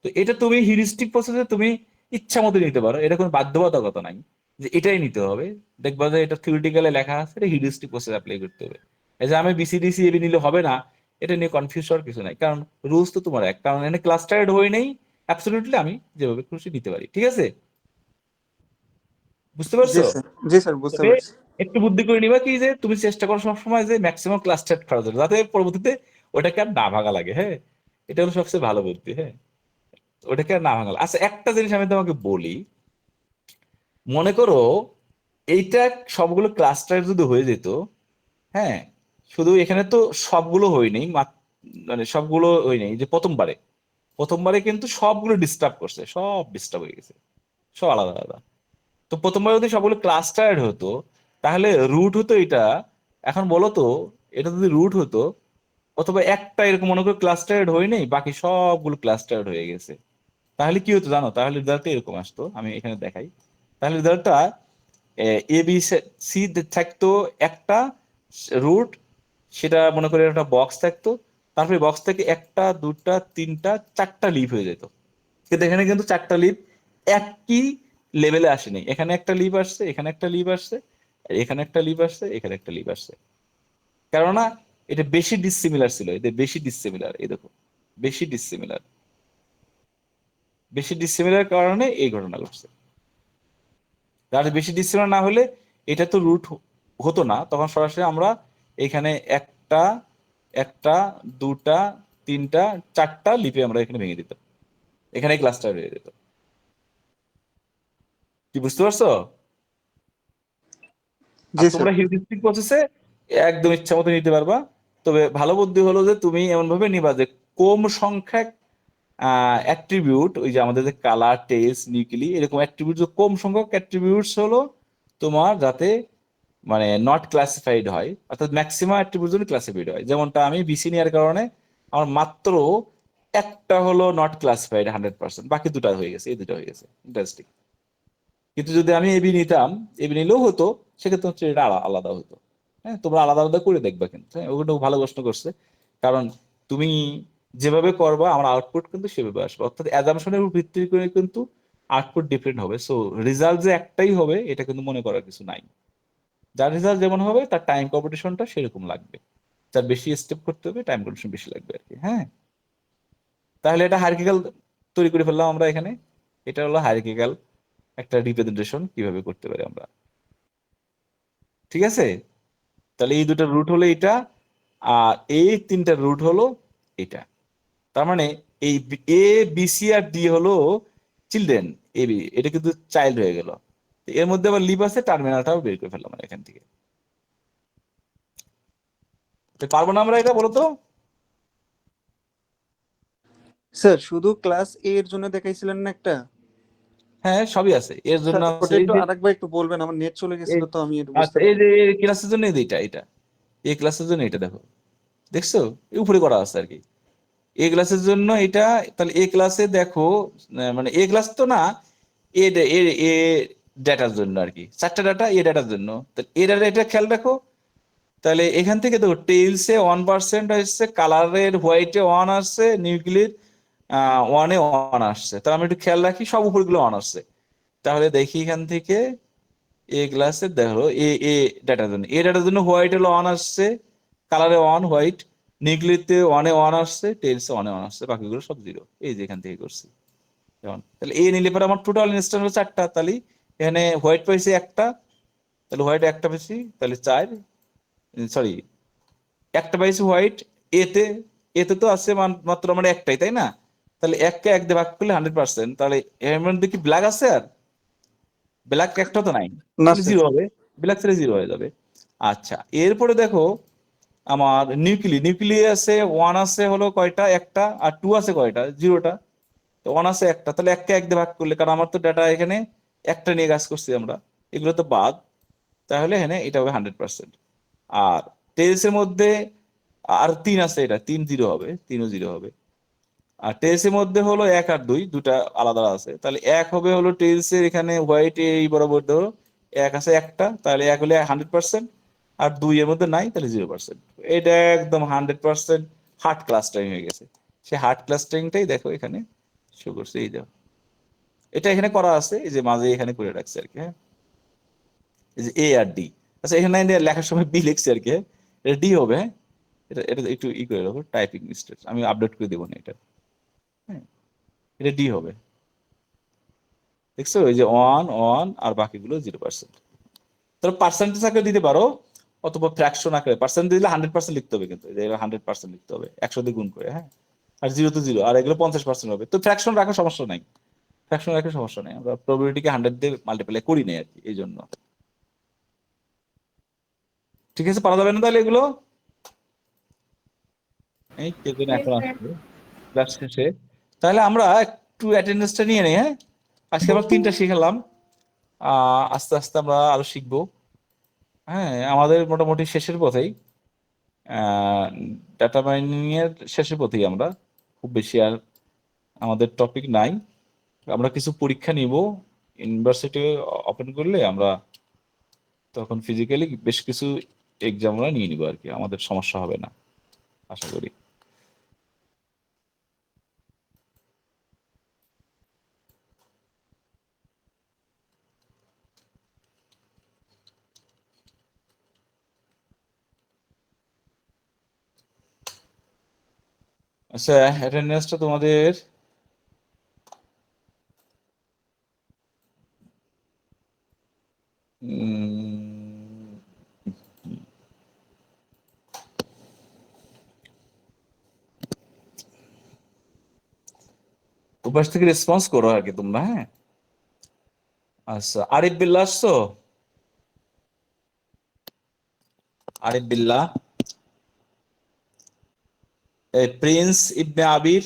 তো এটা তুমি হিউরিস্টিক প্রসেসে তুমি ইচ্ছা মতো নিতে পারো, এটা কোনো বাধ্যবাধকতা নাই যে এটাই নিতে হবে। দেখবা যে এটা থিওরিটিক্যালে লেখা আছে, এটা হিউরিস্টিক প্রসেস অ্যাপ্লাই করতে হবে। এই যে আমি বিসিডিসি এবি নিলে হবে না, এটা নিয়ে কনফিউজ হওয়ার কিছু নাই, কারণ রুলস তো তোমার এক, কারণ এখানে ক্লাস্টার্ড হয়ে নেই। অ্যাবসলিউটলি আমি যেভাবে খুশি নিতে পারি, ঠিক আছে? বুঝতে জি পারছো? স্যার, জি স্যার বুঝতে তবে পারছি। একটু বুদ্ধি করে নিবা কি, যে তুমি চেষ্টা করো সবসময় যে ম্যাক্সিমাম ক্লাস্টার করার জন্য, যাতে পরবর্তীতে ওটাকে আর না ভাঙা লাগে। হ্যাঁ, এটা হলো সবচেয়ে ভালো বুদ্ধি। হ্যাঁ, ওটাকে আর না ভাঙা লাগে। আচ্ছা একটা জিনিস আমি তোমাকে বলি, মনে করো এইটা সবগুলো ক্লাস্টার যদি হয়ে যেত, হ্যাঁ, শুধু এখানে তো সবগুলো হয়নি, মানে সবগুলো হয়নি যে প্রথমবারে কিন্তু সবগুলো ডিস্টার্ব করছে, সব ডিস্টার্ব হয়ে গেছে, সব আলাদা আলাদা। তো প্রথমবার যদি সবগুলো ক্লাস্টার্ড হতো তাহলে রুট হতো এটা। এখন বলো তো, এটা যদি রুট হতো, অথবা একটা এরকম মনে করো ক্লাস্টার্ড হয়ে নেই, বাকি সবগুলো ক্লাস্টার্ড হয়ে গেছে, তাহলে কি হতো জানো? তাহলে রেজাল্টটা এরকম আসতো, আমি এখানে দেখাই। তাহলে রেজাল্টটা এ বি সি থাকতো একটা রুট, সেটা মনে করি একটা বক্স থাকতো, তারপরে বক্স থেকে একটা, দুটা, তিনটা, চারটা লিফ হয়ে যেত। কিন্তু এখানে কিন্তু চারটা লিফ একই লেভেলে আসেনি। এখানে একটা লিফ আসছে, এখানে একটা লিফ আসছে, এখানে একটা লিফ আসছে, এখানে একটা লিফ আসছে। কেননা এটা বেশি ডিসিমিলার ছিল, এদের বেশি ডিসিমিলার। এই দেখো, বেশি ডিসিমিলার, বেশি ডিসিমিলার কারণে এই ঘটনা ঘটছে। আর বেশি ডিসিমিলার না হলে এটা তো রুট হতো না, তখন সরাসরি আমরা এখানে একটা, একটা, দুটা, তিনটা, চারটা লিপে আমরা এখানে ভেঙে দিতাম, এখানে ক্লাস্টার হয়ে যেত। কি বুঝতে পারছো? আর জি স্যার। তোমরা হিউরিস্টিক প্রসেসে একদম ইচ্ছা মতো নিতে পারবা। তবে ভালো বুদ্ধি হলো যে তুমি এমন ভাবে নিবা যে কম সংখ্যক অ্যাট্রিবিউট, ওই যে আমাদের যে কালার, টেস্ট, নিউক্লি, এরকম অ্যাট্রিবিউট কম সংখ্যক অ্যাট্রিবিউটস হলো তোমার, যাতে মানে নট ক্লাসিফাইড হয়, অর্থাৎ ম্যাক্সিমাম অ্যাট্রিবিউট যদি ক্লাসিফাইড হয়। যেমনটা আমি বিসি নেওয়ার কারণে আমার মাত্র একটা হলো নট ক্লাসিফাইড 100%, বাকি দুটা হয়ে গেছে, এই দুটো হয়ে গেছে। ইন্টারেস্টিং। কিন্তু যদি আমি এবি নিতাম, এবি নিলেও হতো, সেক্ষেত্রে হচ্ছে এটা আলাদা হতো। হ্যাঁ, তোমরা আলাদা আলাদা করে দেখবা কিন্তু। হ্যাঁ, ওগুলো ভালো প্রশ্ন করছে। কারণ তুমি যেভাবে করবা আমার আউটপুট কিন্তু সেভাবে আসবে, অর্থাৎ অ্যাজাম্পশনের উপর ভিত্তি করে কিন্তু আউটপুট ডিফারেন্ট হবে। সো রেজাল্ট যে একটাই হবে এটা কিন্তু মনে করার কিছু নাই। যার রেজাল্ট যেমন হবে তার টাইম কম্পিটিশনটা সেরকম লাগবে, যার বেশি স্টেপ করতে হবে টাইম কম্পিটিশন বেশি লাগবে আর কি। হ্যাঁ, তাহলে এটা হায়ারার্কিক্যাল তৈরি করে ফেললাম আমরা এখানে। এটা হলো হায়ারার্কিক্যাল একটা রিপ্রেজেন্টেশন কিভাবে করতে পারি আমরা। ঠিক আছে, তাহলে এই দুটো রুট হলো এটা, আর এই তিনটা রুট হলো এটা। তার মানে এই এ, বি, সি আর ডি হলো চিলড্রেন, এ বি, এটা কিন্তু চাইল্ড হয়ে গেল। এর মধ্যে আবার লিভ আছে, টার্মিনালটাও বের করে ফেললাম আমরা এখান থেকে। তো পারবো না আমরা এটা, বলো তো? স্যার শুধু ক্লাস এ এর জন্য দেখাইছিলেন না একটা? হ্যাঁ, সবই আছে এর জন্য। স্যার আছে ওটা এই একটু যে, আরেকবার একটু বলবেন, আমার নেট চলে গেছিল তো আমি একটু বুঝতে আচ্ছা, এই পারিনি। যে ক্লাসের জন্য এই যে এটা এই ক্লাসের জন্য এটা দেখো, দেখছো? এই উপরে করা আছে আর কি। এ ক্লাসের জন্য এটা। তাহলে এ ক্লাসে দেখো, মানে এ ক্লাস তো না, এ এ এ ডাটার জন্য আর কি, চারটা ডাটা এ ডাটার জন্য। তাহলে এ ডাটা এটা খেয়াল রাখো। তাহলে এখান থেকে দেখো টেইলসে 1% আসছে, কালারের হোয়াইটে 1 আসছে, নিউক্লির 1-এ 1 আসছে। তাহলে আমি একটু খেয়াল রাখি সব উপরগুলো 1 আসছে। তাহলে দেখি এখান থেকে এ ক্লাসে দেখো এ এ ডাটার জন্য, এ ডাটার জন্য হোয়াইট হলো 1 আসছে, কালারে 1 হোয়াইট, নিউক্লিতে 1-এ 1 আসছে, টেইলসে 1-এ 1 আসছে, বাকিগুলো সব 0। এই যে এখান থেকে করছি যেমন। তাহলে এ নিলে পরে আমার টোটাল ইনস্ট্যান্স হলো 4টা। তাহলে এখানে হোয়াইট পাইছি একটা, তাহলে হোয়াইট একটা পাইছি, তাহলে 4, সরি, একটা পাইছি হোয়াইট এতে। এতে তো আছে মাত্র আমার একটাই, তাই না? তাহলে 1-কে 1 দিয়ে ভাগ করলে 100%। তাহলে এর মধ্যে কি ব্ল্যাক আছে? আর ব্ল্যাক একটা তো নাই, না তাহলে স্যার। 0 হবে, ব্ল্যাক থেকে 0 হয়ে যাবে। আচ্ছা, এরপরে দেখো আমার নিউক্লি আছে 1 আছে হলো কয়টা? একটা। আর 2 আছে কয়টা? 0টা। তো 1 আছে একটা, তাহলে 1-কে 1 দিয়ে ভাগ করলে, কারণ আমার তো ডাটা এখানে একটা নিয়ে কাজ করছি আমরা, এগুলো তো বাদ, তাহলে এখানে এটা হবে 100%। আর টেলসের মধ্যে আর 3 আছে, এটা 3 0 হবে, 3ও 0 হবে। আর টেলসের মধ্যে হলো 1 আর 2 দুটা আলাদা আছে, তাহলে 1 হবে হলো টেলসের এখানে হোয়াইট এই বরাবর ধরো 1 আছে একটা, তাহলে 1 হলে 100%। আর 2 এর মধ্যে নাই, তাহলে 0%। এটা একদম 100% হার্ড ক্লাস্টারিং হয়ে গেছে। সে হার্ড ক্লাস্টারিংটাই দেখো এখানে শো করছে, এই দেখো এটা এখানে করা আছে, এই যে মাঝে এখানে করে রাখছে আর কি। হ্যাঁ, এই যে এ আর ডি। আচ্ছা, এখানে লেখার সময় বি লিখছি আর কি। হ্যাঁ, এটা ডি হবে। হ্যাঁ, এটা এটা একটু করে রাখো, টাইপিং মিস্টেক, আমি আপডেট করে দেবো না এটা। হ্যাঁ, এটা ডি হবে। দেখছো, এই যে 1 1 আর বাকিগুলো 0%। তাহলে পার্সেন্টেজ আকারে দিতে পারো, অথবা ফ্র্যাকশন আকারে। পার্সেন্ট দিলে 100% লিখতে হবে, কিন্তু 100% লিখতে হবে 100 দিয়ে গুণ করে। হ্যাঁ, আর 0 তো 0, আর এগুলো 50% হবে। তো ফ্র্যাকশন রাখার সমস্যা নাই, ফ্র্যাকশন রাখার সমস্যা নাই, আমরা প্রবাবিলিটিকে 100 দিয়ে মাল্টিপ্লাই করি নাই আর কি, এই জন্য। ঠিক আছে, পারা যাবে না তাহলে এগুলো? এই কেউ যেন Yes, এখন sir. আসছে ক্লাস শেষে। তাহলে আমরা একটু অ্যাটেন্ডেন্সটা নিয়ে নেই। হ্যাঁ, আজকে আমরা 3টা শিখালাম, আস্তে আস্তে আমরা আরো শিখবো। হ্যাঁ, আমাদের মোটামুটি শেষের পথেই, ডাটা মাইনিং এর শেষের পথেই আমরা, খুব বেশি আর আমাদের টপিক নাই। আমরা কিছু পরীক্ষা নিব, ইউনিভার্সিটি ওপেন করলে আমরা তখন ফিজিক্যালি বেশ কিছু এক্সাম আমরা নিয়ে নিবো আর কি, আমাদের সমস্যা হবে না আশা করি। আচ্ছা, অ্যাটেন্ডেন্সটা তোমাদের উপাস থেকে রেসপন্স করো আর কি তোমরা, হ্যাঁ। আচ্ছা, আরিফ বিল্লাহ আসছো? আরিফ বিল্লাহ, প্রিন্স ইবনে আবির,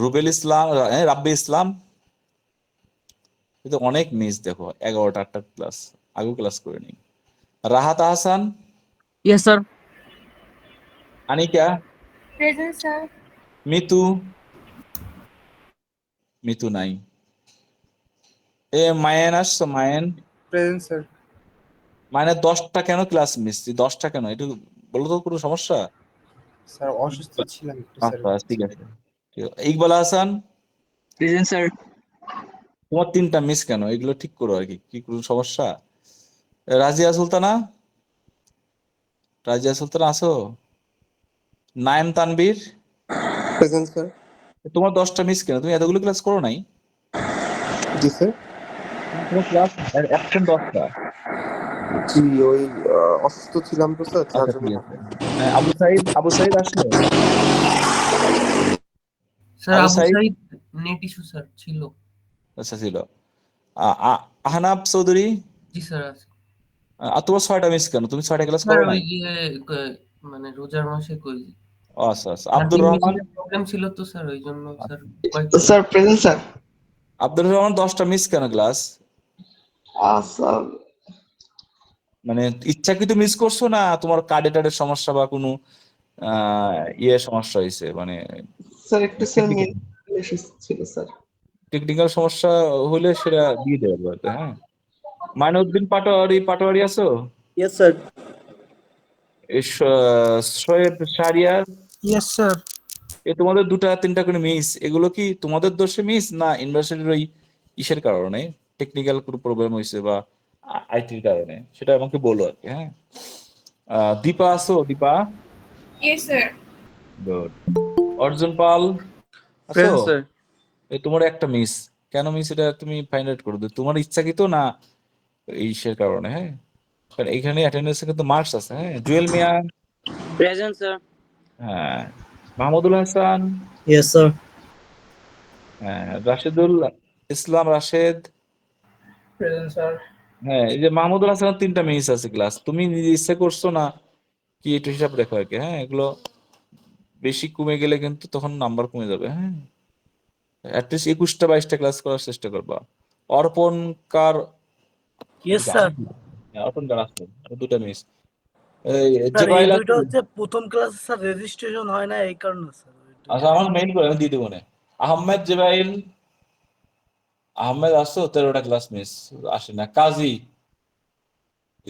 রুবেল ইসলাম, রাব্বি ইসলাম। কিন্তু অনেক মিস, দেখো 11টা 8টা ক্লাস আগেও ক্লাস করে নি। Rahat Ahsan, Yes, sir. Anika, present sir. Mitu, Mitu নাই। মায়েন আসছো? মায়েন, প্রেজেন্ট স্যার। মানে 10টা কেন ক্লাস মিস? 10টা কেন একটু বলো তো, কোনো সমস্যা? স্যার অসুস্থ ছিলাম একটু স্যার। আচ্ছা, ঠিক আছে, ঠিক আছে। Iqbal Hasan, Present, sir. তোমার 3টা মিস কেন? এগুলো ঠিক করো আর কি, কি কোনো সমস্যা? রাজিয়া সুলতানা, রাজিয়া সুলতানা আছো? NAEM Tanvir, present sir. তোমার 10টা মিস কেন? তুমি এতগুলো ক্লাস করো নাই? জি স্যার। তোমার ক্লাস অ্যাবসেন্ট 10টা। জি ওই অসুস্থ ছিলাম তো স্যার, যার আচ্ছা, জন্য। ঠিক আছে। আবু সাইদ, আবু সাইদ আসলো? Sir Abu Abu Saeed, Saeed net issue sir ছিল। আচ্ছা ছিল। আহনাব চৌধুরী, জি স্যার আছে। আর তোমার 6টা মিস কেন? তুমি 6টা ক্লাস স্যার করো ওই নাই? যে মানে রোজার মাসে কই আচ্ছা, আচ্ছা। আব্দুর রহমান, প্রবলেম ছিল তো স্যার, ওই জন্য sir sir present sir. Abdur Rahman 10টা মিস কেন ক্লাস? স্যার মানে ইচ্ছাকৃত মিস করছো না তোমার কার্ডে টার্ডের সমস্যা বা কোনো সমস্যা হয়েছে, মানে স্যার একটু স্যার ছিল স্যার। টেকনিক্যাল সমস্যা হলে সেটা দিয়ে দেবে বলতে, হ্যাঁ। মাইনুদ্দিন পাটোয়ারি, পাটোয়ারি আছো? Yes sir. Shoaib Shahriar, yes sir. তোমাদের 2টা 3টা করে মিস, এগুলো কি তোমাদের দোষে মিস না ইউনিভার্সিটির ওই ইসের কারণে, টেকনিক্যাল কোনো প্রবলেম হয়েছে বা আইটির কারণে? সেটা আমাকে বলো আর কি, হ্যাঁ। দীপা আছো? Dipa, yes sir. Good. Arjun Pal আছো? Present sir. তোমার একটা মিস কেন? মিস এটা তুমি ফাইন্ড আউট করে দিও, তোমার ইচ্ছাকৃত না ইসের কারণে, হ্যাঁ। কারণ এখানে অ্যাটেন্ডেন্সে কিন্তু মার্কস আছে, হ্যাঁ। জুয়েল মিয়া, প্রেজেন্ট স্যার। হ্যাঁ। Mahmudul Hasan, yes sir. হ্যাঁ। Rashedul Islam, Rashed, present sir. হ্যাঁ। এই যে মাহমুদুল হাসানের 3টা মিস আছে ক্লাস, তুমি নিজে ইচ্ছা করছো না কি? একটু হিসাব রেখো আর কি, হ্যাঁ। এগুলো বেশি কমে গেলে কিন্তু তখন নাম্বার কমে যাবে, হ্যাঁ। অ্যাটলিস্ট 21টা 22টা ক্লাস করার চেষ্টা করবা। অর্পণ কার, ইয়েস স্যার। অর্পণ কার আছে? 2টা মিস। এই স্যার এই জেবাইল দুইটা আছে? হচ্ছে প্রথম ক্লাস স্যার, রেজিস্ট্রেশন হয় না এই কারণে স্যার। আচ্ছা, আমার মেইল করে আমি দিয়ে দেবো না। আহমেদ জেবাইল, আহমেদ আসছো? 13টা ক্লাস মিস, আসে না। কাজী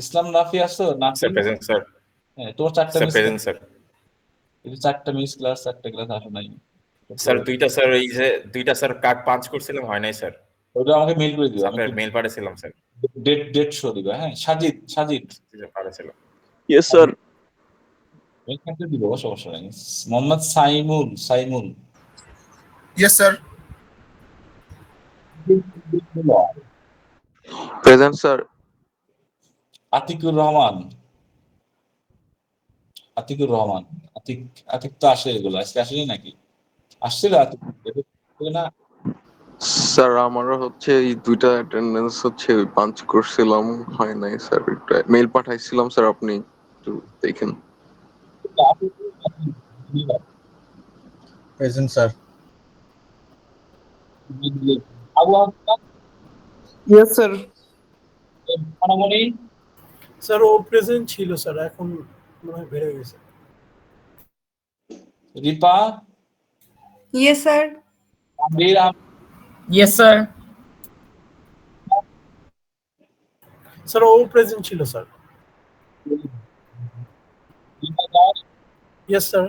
ইসলাম নাফি আসছো? Nafi, sir present sir. হ্যাঁ। তোমার 4টা স্যার মিস, প্রেজেন্ট স্যার। 4টা মিস ক্লাস, 4টা ক্লাস আসে নাই। স্যার দুইটা স্যার, এই যে দুইটা স্যার কার্ড পাঞ্চ করছিলাম, হয় নাই স্যার। ওটা আমাকে মেইল করে দিও, আমি আপনার মেইল পাঠিয়েছিলাম স্যার। ডেট শো দিবা, হ্যাঁ। সাজিদ, সাজিদ পাঠিয়েছিলাম। Yes sir. মেইল করতে দিব, সমস্যা নাই। Mohammad Saimun, Saimun, yes sir. Present sir. Atiqur Rahman, Atiqur Rahman, Atiq, Atiq তো আসে, এগুলো আজকে আসেনি নাকি? আসছিল আতিক না? স্যার আমারও হচ্ছে এই দুইটা অ্যাটেন্ডেন্স হচ্ছে পাঞ্চ করছিলাম, হয় নাই স্যার। একটা মেইল পাঠাইছিলাম স্যার, আপনি একটু দেখেন। Present sir. Abu Ahmad, yes sir. মনে স্যার ও প্রেজেন্ট ছিল স্যার, এখন মনে হয় বেড়ে গেছে। Ripa, yes sir. Amir, yes sir. Sir ও প্রেজেন্ট ছিল sir. Yes sir.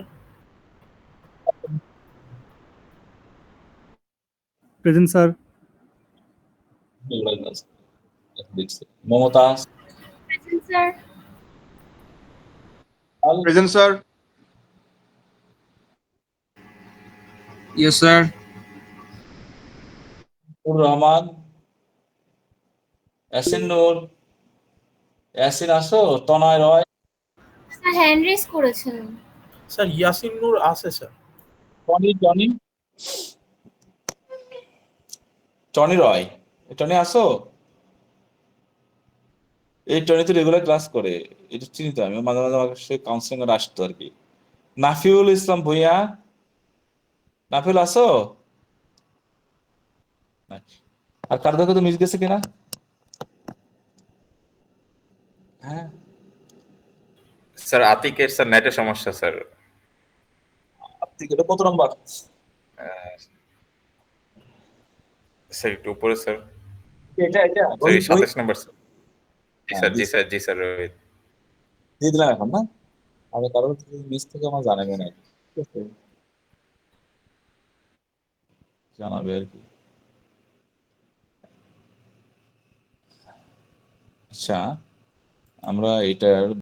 Present sir. Momtaz, present sir. Present sir. Yes sir. Rahman, Yasin Noor, Yasin আসো, Tanoy Roy, sir hand raise করেছেন। স্যার ইয়াসিন নূর আছে sir. Tony, Tony Roy, Tony আসো। এই টনি তো রেগুলার ক্লাস করে, এটা চিনি তো আমি, মাঝে মাঝে আমার সে কাউন্সিলিং এর আসতো আর কি। নাফিউল ইসলাম ভুইয়া, নাফিউল আসো। আর কার দেখো তো মিস গেছে কিনা? হ্যাঁ স্যার আতিকের স্যার নেটের সমস্যা স্যার। আতিক, এটা কত নম্বর? স্যার একটু উপরে স্যার। এটা স্যার 27 নম্বর স্যার। জি স্যার জি স্যার রোহিত। দিয়ে দিলাম এখন না, আমি কারোর মিস থেকে আমার জানাবে না, ঠিক আছে জানাবে আর কি। আচ্ছা, আমরা এটার